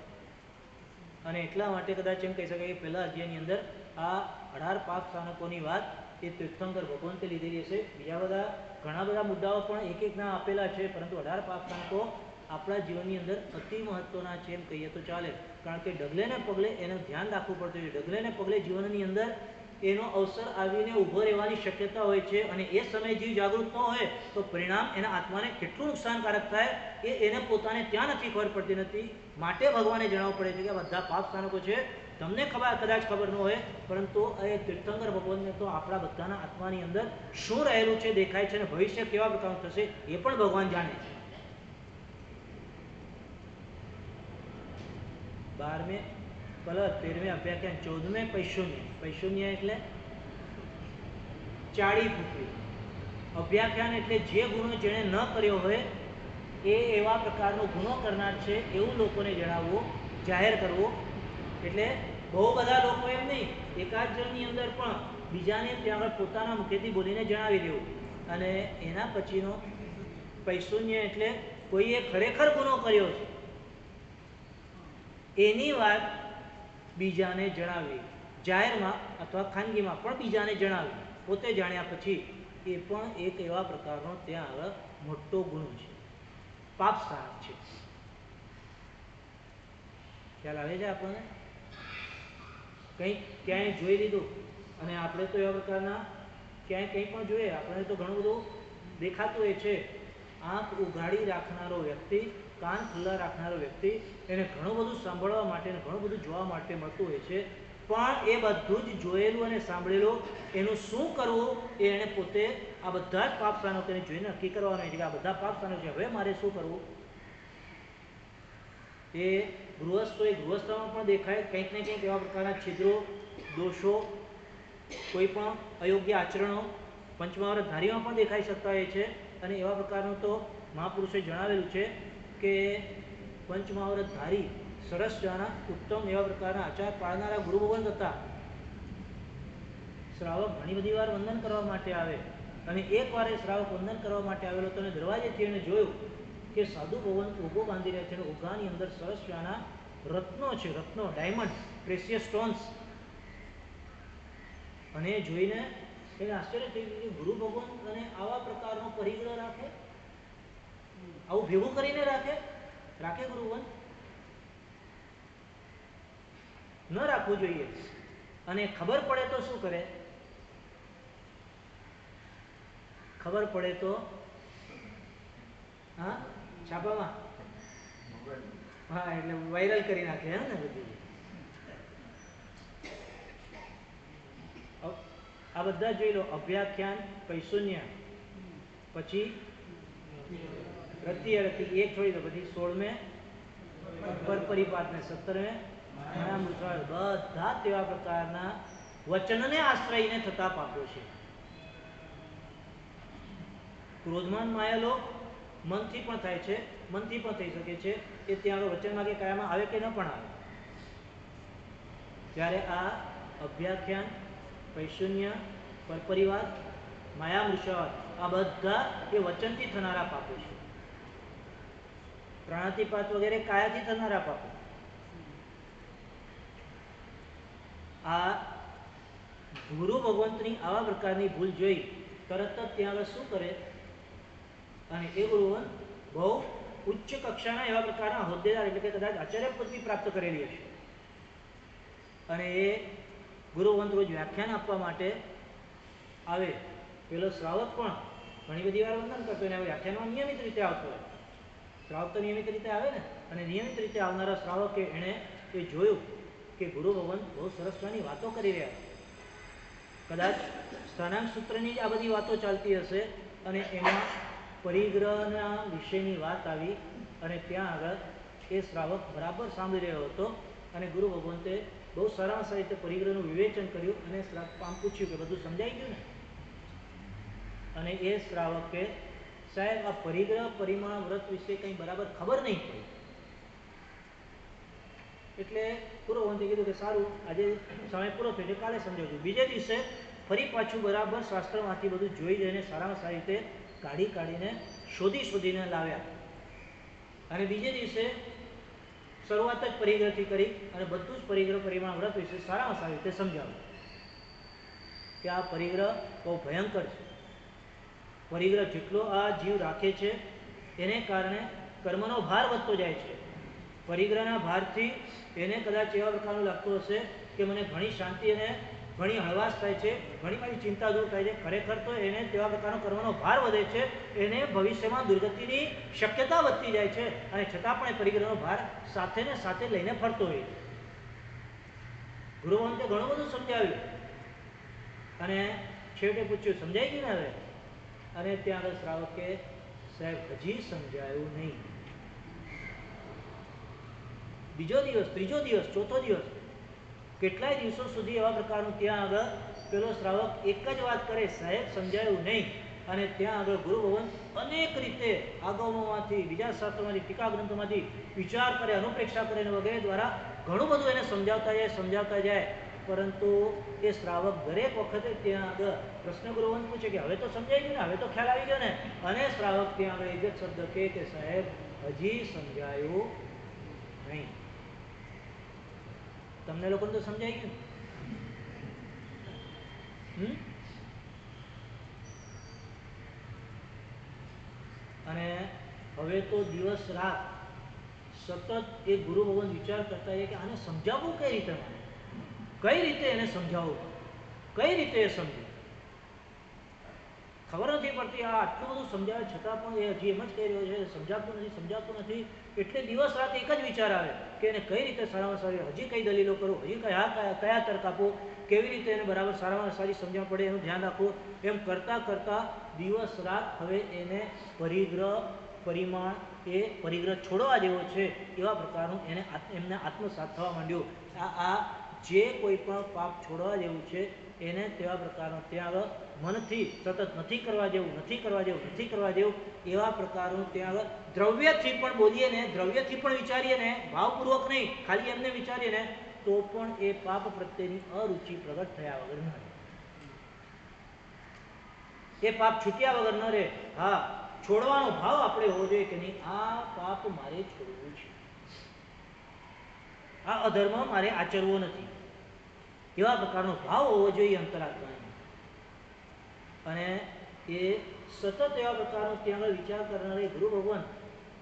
અને એટલા માટે કદાચ એમ કહી શકાય કે પહેલા અધ્યાયની અંદર આ 18 પાપ સ્થાનકોની વાત એ તીર્થંકર ભગવંતે લીધેલી હશે. બીજા બધા ઘણા બધા મુદ્દાઓ પણ એક એકના આપેલા છે, પરંતુ 18 પાપ સ્થાનકો આપણા જીવનની અંદર અતિ મહત્વના છે એમ કહીએ તો ચાલે. કારણ કે ડગલે ને પગલે એનું ધ્યાન રાખવું પડતું હોય છે. ડગલે ને પગલે જીવનની અંદર એનો અવસર આવીને ઊભો રહેવાની શક્યતા હોય છે, અને એ સમયે જીવ જાગૃત ન હોય તો પરિણામ એના આત્માને કેટલું નુકસાનકારક થાય એ એને પોતાને ત્યાં નથી ખબર પડતી નથી. માટે ભગવાને જણાવવું પડે છે કે બધા પાપ સ્થાનકો છે, તમને કદાચ ખબર ન હોય, પરંતુ એ તીર્થંકર ભગવાનને તો આપણા બધાના આત્માની અંદર શું રહેલું છે દેખાય છે, અને ભવિષ્ય કેવા પ્રકારનું થશે એ પણ ભગવાન જાણે છે. 12મે કલર 13મે અભ્યાખ્યાન 14મે પૈશુન્ય. પૈશુન્ય એટલે ચાળી ફૂકવી. અભ્યાખ્યાન એટલે જે ગુનો જેણે ન કર્યો હોય એ એવા પ્રકારનો ગુનો કરનાર છે એવું લોકોને જણાવવું, જાહેર કરવું. એટલે બહુ બધા લોકો એમ નહીં, એકાદ જણની અંદર પણ બીજાને ત્યાં આગળ પોતાના મુખેથી બોલીને જણાવી દેવું. અને એના પછીનો પૈશુન્ય એટલે કોઈએ ખરેખર ગુનો કર્યો છે એની વાત બીજાને જણાવવી, જાહેરમાં અથવા ખાનગીમાં પણ બીજાને જણાવવી. પોતે જાણ્યા પછી એ પણ એક એવા પ્રકારનો ત્યાં આગળ મોટો ગુનો છે, પાપ સ્થાનક છે. ખ્યાલ આવે છે આપણને? કંઈક ક્યાંય જોઈ લીધું અને આપણે તો એવા પ્રકારના ક્યાંય કંઈ પણ જોઈએ, આપણને તો ઘણું બધું દેખાતું હોય છે. આંખ ઉઘાડી રાખનારો વ્યક્તિ, કાન ખુલ્લા રાખનારો વ્યક્તિ, એને ઘણું બધું સાંભળવા માટે અને ઘણું બધું જોવા માટે મળતું હોય છે. પણ એ બધું જ જોયેલું અને સાંભળેલું એનું શું કરવું એ એને પોતે આ બધા જ પાપ સ્થાનો તેને જોઈને નક્કી કરવાનું છે કે આ બધા પાપ સ્થાનો છે, હવે મારે શું કરવું. એ ગૃહસ્થો એ ગૃહસ્થમાં પણ દેખાય કંઈક ને કંઈક એવા પ્રકારના છિદ્રો, દોષો, કોઈ પણ અયોગ્ય આચરણો પંચમહાવરતધારીમાં પણ દેખાઈ શકતા હોય છે. અને એવા પ્રકારનું તો મહાપુરુષોએ જણાવેલું છે કે પંચમહાવરતધારી સરસ્વના ઉત્તમ એવા પ્રકારના આચાર પાળનારા ગુરુ ભગવંત હતા. શ્રાવક ઘણી બધી વાર વંદન કરવા માટે આવે, અને એક વાર એ શ્રાવક વંદન કરવા માટે આવેલો તો દરવાજેથી એને જોયું કે સાધુ ભગવંત ઉભો બાંધી રહ્યા છે, અને ઉઘાની અંદર સરસ્વના રત્નો છે, રત્નો, ડાયમંડ, પ્રેશિયસ સ્ટોન્સ. અને એ જોઈને એને આશ્ચર્ય થઈ ગયું કે ગુરુ ભગવંત અને આવા પ્રકારનો પરિગ્રહ રાખે, આવું ભેગું કરીને રાખે ગુરુ ભગવંત? ન રાખવું જોઈએ. અને ખબર પડે તો શું કરે? ખબર પડે તો હા છાપામાં, હા, એટલે વાયરલ કરી નાખે હે ને બધું. આ બધા જોઈ લો, અભ્યાખ્યાન, પૈશુન્ય, પછી રતિ અરતિ એક છોડી દો, પછી 16મે પરપરિપાત ને 17મે બધા તેવા પ્રકારના વચનને આશ્રયને થતા પાપો છે. ક્રોધમાન માયાલોક મનથી પણ થાય છે, મનથી પણ થઈ શકે છે. એ ત્યાં આગળ વચનમાં કે કાયામાં આવે કે ન પણ આવે. ત્યારે આ અભ્યાખ્યાન, પૈશુન્ય, પરપરિવાર, માયામૃષાવત આ બધા એ વચનથી થનારા પાપો છે. પ્રાણાતિપાત વગેરે કાયાથી થનારા પાપો. આ ગુરુ ભગવંતની આવા પ્રકારની ભૂલ જોઈ તરત જ ત્યાં આગળ શું કરે, અને એ ગુરુવંત બહુ ઉચ્ચ કક્ષાના એવા પ્રકારના હોદ્દેદાર, એટલે કે કદાચ આચાર્ય પદવી પ્રાપ્ત કરેલી હશે. અને એ ગુરુવંત રોજ વ્યાખ્યાન આપવા માટે આવે. પેલો શ્રાવક પણ ઘણી બધી વાર વંદન કરતો હોય, વ્યાખ્યાનમાં નિયમિત રીતે આવતો હોય. શ્રાવક તો નિયમિત રીતે આવે ને, અને નિયમિત રીતે આવનારા શ્રાવકે એણે એ જોયું કે ગુરુ ભગવંત બહુ સરસ વાતો કરી રહ્યા છે. કદાચ સ્થાનાંક સૂત્રની જ આ બધી વાતો ચાલતી હશે અને એમાં પરિગ્રહના વિષયની વાત આવી અને ત્યાં આગળ એ શ્રાવક બરાબર સાંભળી રહ્યો હતો અને ગુરુ ભગવંતે બહુ સારામાં સારી રીતે પરિગ્રહનું વિવેચન કર્યું અને આમ પૂછ્યું કે બધું સમજાઈ ગયું ને? અને એ શ્રાવકે સાહેબ આ પરિગ્રહ પરિમાણ વ્રત વિશે કંઈ બરાબર ખબર નહીં પડી. એટલે ગુરુ ભગવંતે કીધું કે સારું, આજે સમય પૂરો થયો છે, કાલે સમજાવજો. બીજે દિવસે ફરી પાછું બરાબર શાસ્ત્રમાંથી બધું જોઈ જઈને સારામાં સારી રીતે કાઢીને શોધીને લાવ્યા અને બીજે દિવસે શરૂઆત જ પરિગ્રહથી કરી અને બધું જ પરિગ્રહ પરિમાણ વ્રત વિશે સારામાં સારી રીતે સમજાવ્યું કે આ પરિગ્રહ બહુ ભયંકર છે. પરિગ્રહ જેટલો આ જીવ રાખે છે એને કારણે કર્મનો ભાર વધતો જાય છે. પરિગ્રહના ભારથી એને કદાચ એવા પ્રકારનું લાગતું હશે કે મને ઘણી શાંતિ અને ઘણી હળવાશ થાય છે, ઘણી મારી ચિંતા દૂર થાય છે. ખરેખર તો એને તેવા પ્રકારનો કર્મનો ભાર વધે છે, એને ભવિષ્યમાં દુર્ગતિની શક્યતા વધતી જાય છે અને છતાં પણ એ પરિગ્રહનો ભાર સાથે ને સાથે લઈને ફરતો હોય છે. ગુરુવંતે ઘણું બધું સમજાવ્યું અને છેવટે પૂછ્યું સમજાઈ ગયું ને હવે? અને ત્યાં આગળ શ્રાવકે સાહેબ હજી સમજાયું નહીં. બીજો દિવસ, ત્રીજો દિવસ, ચોથો દિવસ, કેટલાય દિવસો સુધી એવા પ્રકારનું ત્યાં આગળ પેલો શ્રાવક એક જ વાત કરે, સાહેબ સમજાયું નહીં. અને ત્યાં આગળ ગુરુ ભગવંત અનેક રીતે આગમોમાંથી, બીજા શાસ્ત્રોમાંથી, ટીકા ગ્રંથોમાંથી વિચાર કરે, અનુપ્રેક્ષા કરે વગેરે દ્વારા ઘણું બધું એને સમજાવતા જાય. પરંતુ એ શ્રાવક દરેક વખતે ત્યાં આગળ પ્રશ્ન ગુરુવંત પૂછે કે હવે તો સમજાઈ ગયું ને, હવે તો ખ્યાલ આવી ગયો ને? અને શ્રાવક ત્યાં આગળ એક જ શબ્દ કે સાહેબ હજી સમજાયું નહીં. તમને લોકોને તો સમજાઈ ગયું? અને હવે તો દિવસ રાત સતત એ ગુરુ ભગવાન વિચાર કરતા કે આને સમજાવવું કઈ રીતે, કઈ રીતે એને સમજાવવું, કઈ રીતે એ સમજે. ખબર નથી પડતી. આ આટલું બધું સમજાવે છતાં પણ એ હજી એમ જ કહી રહ્યો છે, સમજાતું નથી. એટલે દિવસ રાત એક જ વિચાર આવે કે એને કઈ રીતે સારામાં સારી, હજી કઈ દલીલો કરું, હજી કયા તર્ક આપું, કેવી રીતે એને બરાબર સારામાં સારી સમજણ પડે એનું ધ્યાન રાખવું. એમ કરતાં દિવસ રાત હવે એને પરિગ્રહ પરિમાણ એ પરિગ્રહ છોડવા જેવો છે એવા પ્રકારનું એમને આત્મસાત થવા માંડ્યું. આ જે કોઈ પણ પાપ છોડવા જેવું છે એને તેવા પ્રકારનું ત્યાં આગળ મનથી સતત નથી કરવા જેવું એવા પ્રકારનું ત્યાં આગળ દ્રવ્યથી પણ બોલીએ ને, દ્રવ્યથી પણ વિચારીએ ને, ભાવપૂર્વક નહીં, ખાલી એમને વિચારીએ ને તો પણ એ પાપ પ્રત્યેની અરુચિ પ્રગટ થયા વગર ન રહે, એ પાપ છૂટ્યા વગર ન રહે. હા, છોડવાનો ભાવ આપણે હોવો જોઈએ કે નહીં, આ પાપ મારે છોડવું છે, આ અધર્મ મારે આચરવો નથી, એવા પ્રકારનો ભાવ હોવો જોઈએ અંતરાત્માને. અને એ સતત એવા પ્રકારનો ત્યાં આગળ વિચાર કરનારે ગુરુ ભગવાન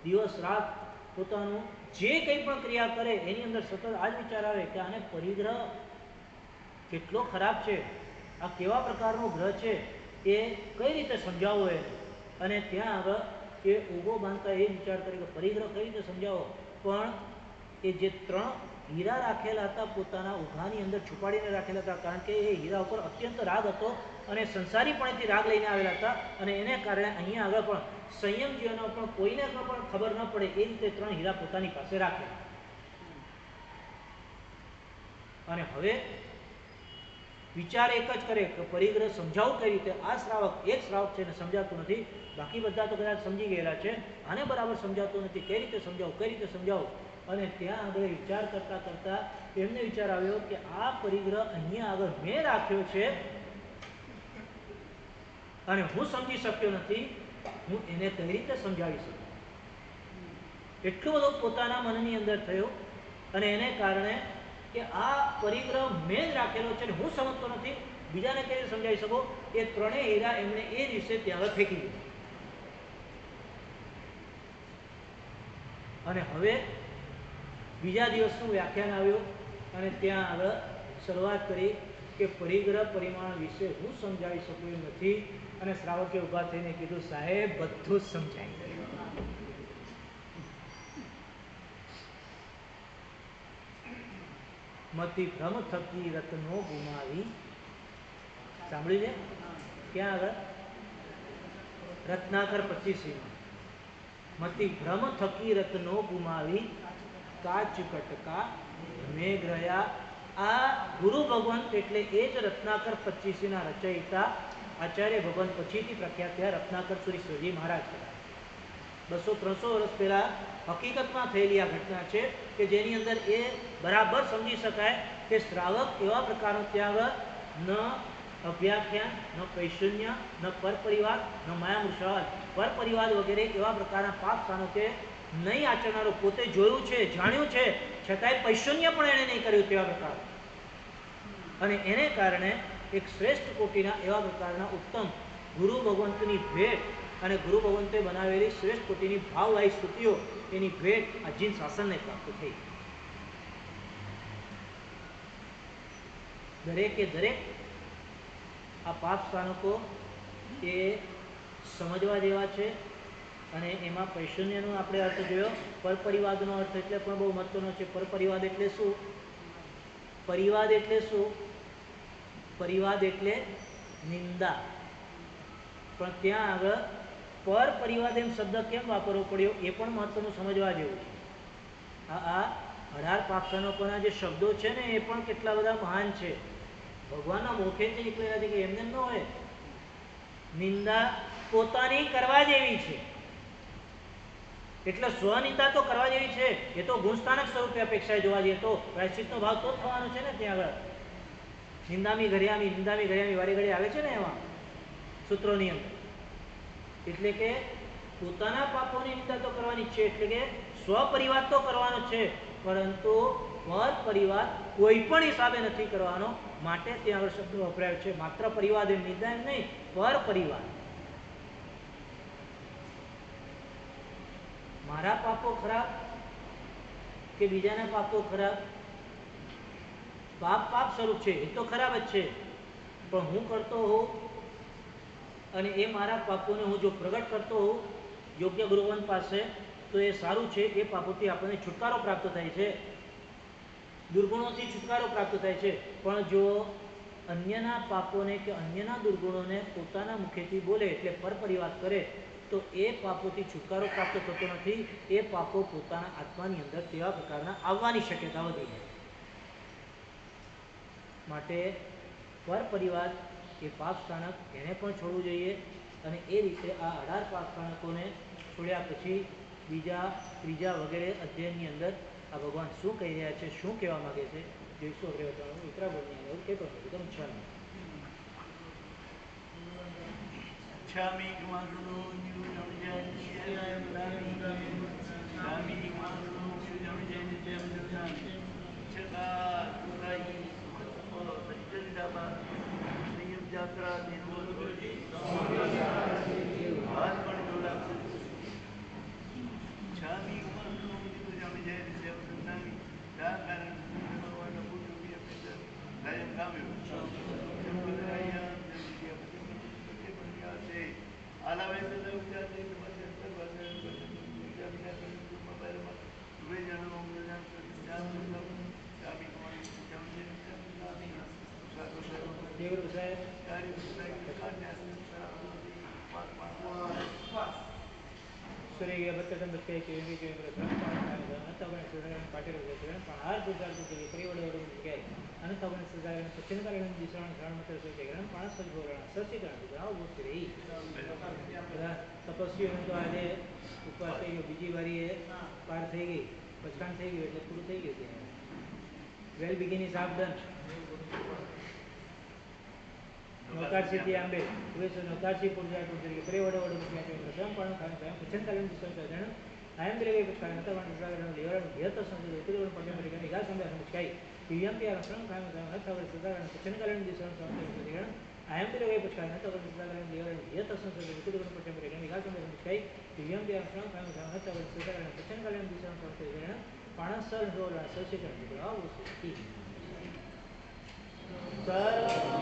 દિવસ રાત પોતાનું જે કંઈ પણ ક્રિયા કરે એની અંદર સતત આ જ વિચાર આવે કે આને પરિગ્રહ કેટલો ખરાબ છે, આ કેવા પ્રકારનો ગ્રહ છે, એ કઈ રીતે સમજાવવો એને. અને ત્યાં આગળ એ ઊભો બાંધતા એ વિચાર કરે કે પરિગ્રહ કઈ રીતે સમજાવો. પણ એ જે 3 હીરા રાખેલા હતા પોતાના ઉઘાની અંદર છુપાડીને રાખેલા હતા, કારણ કે એ હીરા ઉપર અત્યંત રાગ હતો અને સંસારીપણેથી રાગ લઈને આવેલા હતા. અને એને કારણે અહીંયા આગળ પણ સંયમ જીવનો પણ કોઈને પણ ખબર ન પડે એ રીતે 3 હીરા પોતાની પાસે રાખે. અને હવે વિચાર એક જ કરે કે પરિગ્રહ સમજાવું કઈ રીતે. આ શ્રાવક, એક શ્રાવક છે એને સમજાતું નથી, બાકી બધા તો કદાચ સમજી ગયેલા છે, આને બરાબર સમજાતું નથી, કઈ રીતે સમજાવું. અને ત્યાં આગળ વિચાર કરતા એમને વિચાર આવ્યો કે આ પરિગ્રહ અહીંયા આગળ મેં રાખ્યો છે અને હું સમજી શક્યો નથી, હું એને કઈ રીતે સમજાવી શકું. એટલું બધું પોતાના મનની અંદર થયું અને એને કારણે કે આ પરિગ્રહ મેં જ રાખેલો છે, હું સમજતો નથી, બીજાને કઈ રીતે સમજાવી શકો. એ 3 હીરા એમણે એ દિવસે ત્યાં આગળ ફેંકી દીધા. અને હવે બીજા દિવસનું વ્યાખ્યાન આવ્યું અને ત્યાં આગળ શરૂઆત કરી કે પરિગ્રહ પરિમાણ વિશે હું સમજાવી શકું એમ નથી. અને શ્રાવકે ઊભા થઈને કીધું, સાહેબ બધું જ સમજાઈ ગયું. મતિ ભ્રમ થકી રત્નો ગુમાવી સાંભળ્યું છે ક્યાં આગળ? રત્નાકર 25માં મતિ ભ્રમ થકી રત્નો ગુમાવી કાચ કટકા મેઘ રહ્યા. આ ગુરુ ભગવંત એટલે એ જ રત્નાકર 25ના રચયિતા આચાર્ય ભગવંત પછીથી પ્રખ્યાત થયા રત્નાકર સુરેશ્વરજી મહારાજ. 200-300 વર્ષ પહેલા હકીકતમાં થયેલી આ ઘટના છે કે જેની અંદર એ બરાબર સમજી શકાય કે શ્રાવક એવા પ્રકારનો ત્યાગ ન અભ્યાખ્યાન, ન પૈશુન્ય, ન પરપરિવાર, ન માયામૃષાલ, પરપરિવાર વગેરે એવા પ્રકારના પાપ સ્થાનો કે નહીં આચરનારો પોતે જોયું છે, જાણ્યું છે, છતાંય પૈશુન્ય પણ એણે નહીં કર્યું તેવા પ્રકાર. અને એને કારણે એક શ્રેષ્ઠ કોટીના એવા પ્રકારના ઉત્તમ ગુરુ ભગવંતની ભેટ અને ગુરુ ભગવંતે બનાવેલી શ્રેષ્ઠ કોટીની ભાવવાહી સ્તુતિઓ એની ભેટ આ જીન શાસનને પ્રાપ્ત થઈ. દરેકે દરેક આ પાપ સ્થાનકો એ સમજવા જેવા છે. અને એમાં પૈશુન્યનો આપણે અર્થ જોયો. પરપરિવાદનો અર્થ એટલે પણ બહુ મહત્વનો છે. પરપરિવાદ એટલે શું? પરિવાદ એટલે શું? પરિવાદ એટલે નિંદા. પણ ત્યાં આગળ પર પરિવાદ એમ શબ્દ કેમ વાપરવો પડ્યો એ પણ મહત્વનું સમજવા જેવું છે. આ 18 પાપસ્થાનકોના જે શબ્દો છે ને એ પણ કેટલા બધા મહાન છે. ભગવાનના મુખેથી નીકળેલા છે કે એમને ન હોય. નિંદા પોતાની કરવા જેવી છે એટલે સ્વનિંદા તો કરવા જેવી છે. એ તો ગુણસ્થાનક સ્વરૂપે અપેક્ષાએ જોવા જઈએ તો પ્રાયશ્ચિતનો ભાવ તો જ થવાનો છે ને. ત્યાં આગળ નિંદામી ઘડિયામી વારે ઘડી આવે છે ને એમાં સૂત્રોની અંદર. એટલે કે પોતાના પાપોની નિંદા તો કરવાની છે, એટલે કે સ્વપરિવાર તો કરવાનો છે, પરંતુ પર પરિવાર કોઈ પણ હિસાબે નથી કરવાનો. માટે ત્યાં આગળ શબ્દ વપરાયો છે. માત્ર પરિવાર એમ નિંદા એમ નહીં, પર પરિવાર. મારા પાપો ખરાબ કે બીજાના પાપો ખરાબ? પાપ પાપ સ્વરૂપ છે, એ તો ખરાબ જ છે. પણ હું કરતો હોઉં અને એ મારા પાપોને હું જો પ્રગટ કરતો હોઉં યોગ્ય ગુરુવંત પાસે તો એ સારું છે. એ પાપોથી આપણને છુટકારો પ્રાપ્ત થાય છે, દુર્ગુણોથી છુટકારો પ્રાપ્ત થાય છે. પણ જો અન્યના પાપોને કે અન્યના દુર્ગુણોને પોતાના મુખેથી બોલે એટલે પરપરિવાર કરે તો એ પાપોથી છુટકારો પ્રાપ્ત થતો નથી. એ પાપો પોતાના આત્માની અંદર તેવા પ્રકારના આવવાની શક્યતા વધી જાય. માટે પરપરિવાર એ પાપ સ્થાનક એને પણ છોડવું જોઈએ. અને એ રીતે આ 18 પાપ સ્થાનકોને છોડ્યા પછી બીજા ત્રીજા વગેરે અધ્યયનની અંદર આ ભગવાન શું કહી રહ્યા છે, શું કહેવા માગે છે જોઈશું. આપણે વિતરાગોળની અંદર કે એકદમ તપસ્વીઓને તો આજે ઉપવાસ થઈ ગયો, બીજી વારી એ પાર થઈ ગઈ, પચકાણ થઈ ગયું એટલે પૂરું થઈ ગયું. વેલ બિગિન ઇઝ હાફ ડન. નૌકારસિદ્ધિ આંબે નૌકારસિદ્ધિ પૂર્જા પૂર્જા પરિવડે વડે મુખ્ય સ્વયં પણ ખાન સ્વયં પછન કાલીન દિશા આયમ દ્રવ્ય પક્ષાય નતા પણ સદાગરણ લેવરણ ભેત સંજય ઉત્તરવણ પદ્ય પરિગણ નિગાસ સંબે મુખ્ય પીએમ પી આશ્રમ ખાન ખાન નતા સદાગરણ પછન કાલીન દિશા સંજય પરિગણ આયમ દ્રવ્ય પક્ષાય નતા પણ સદાગરણ લેવરણ ભેત સંજય ઉત્તરવણ પદ્ય પરિગણ નિગાસ સંબે મુખ્ય પીએમ પી આશ્રમ ખાન ખાન નતા પણ સદાગરણ પછન કાલીન દિશા સંજય પરિગણ પાણસર રોલા સશિકરણ ગ્રાવ સર્વ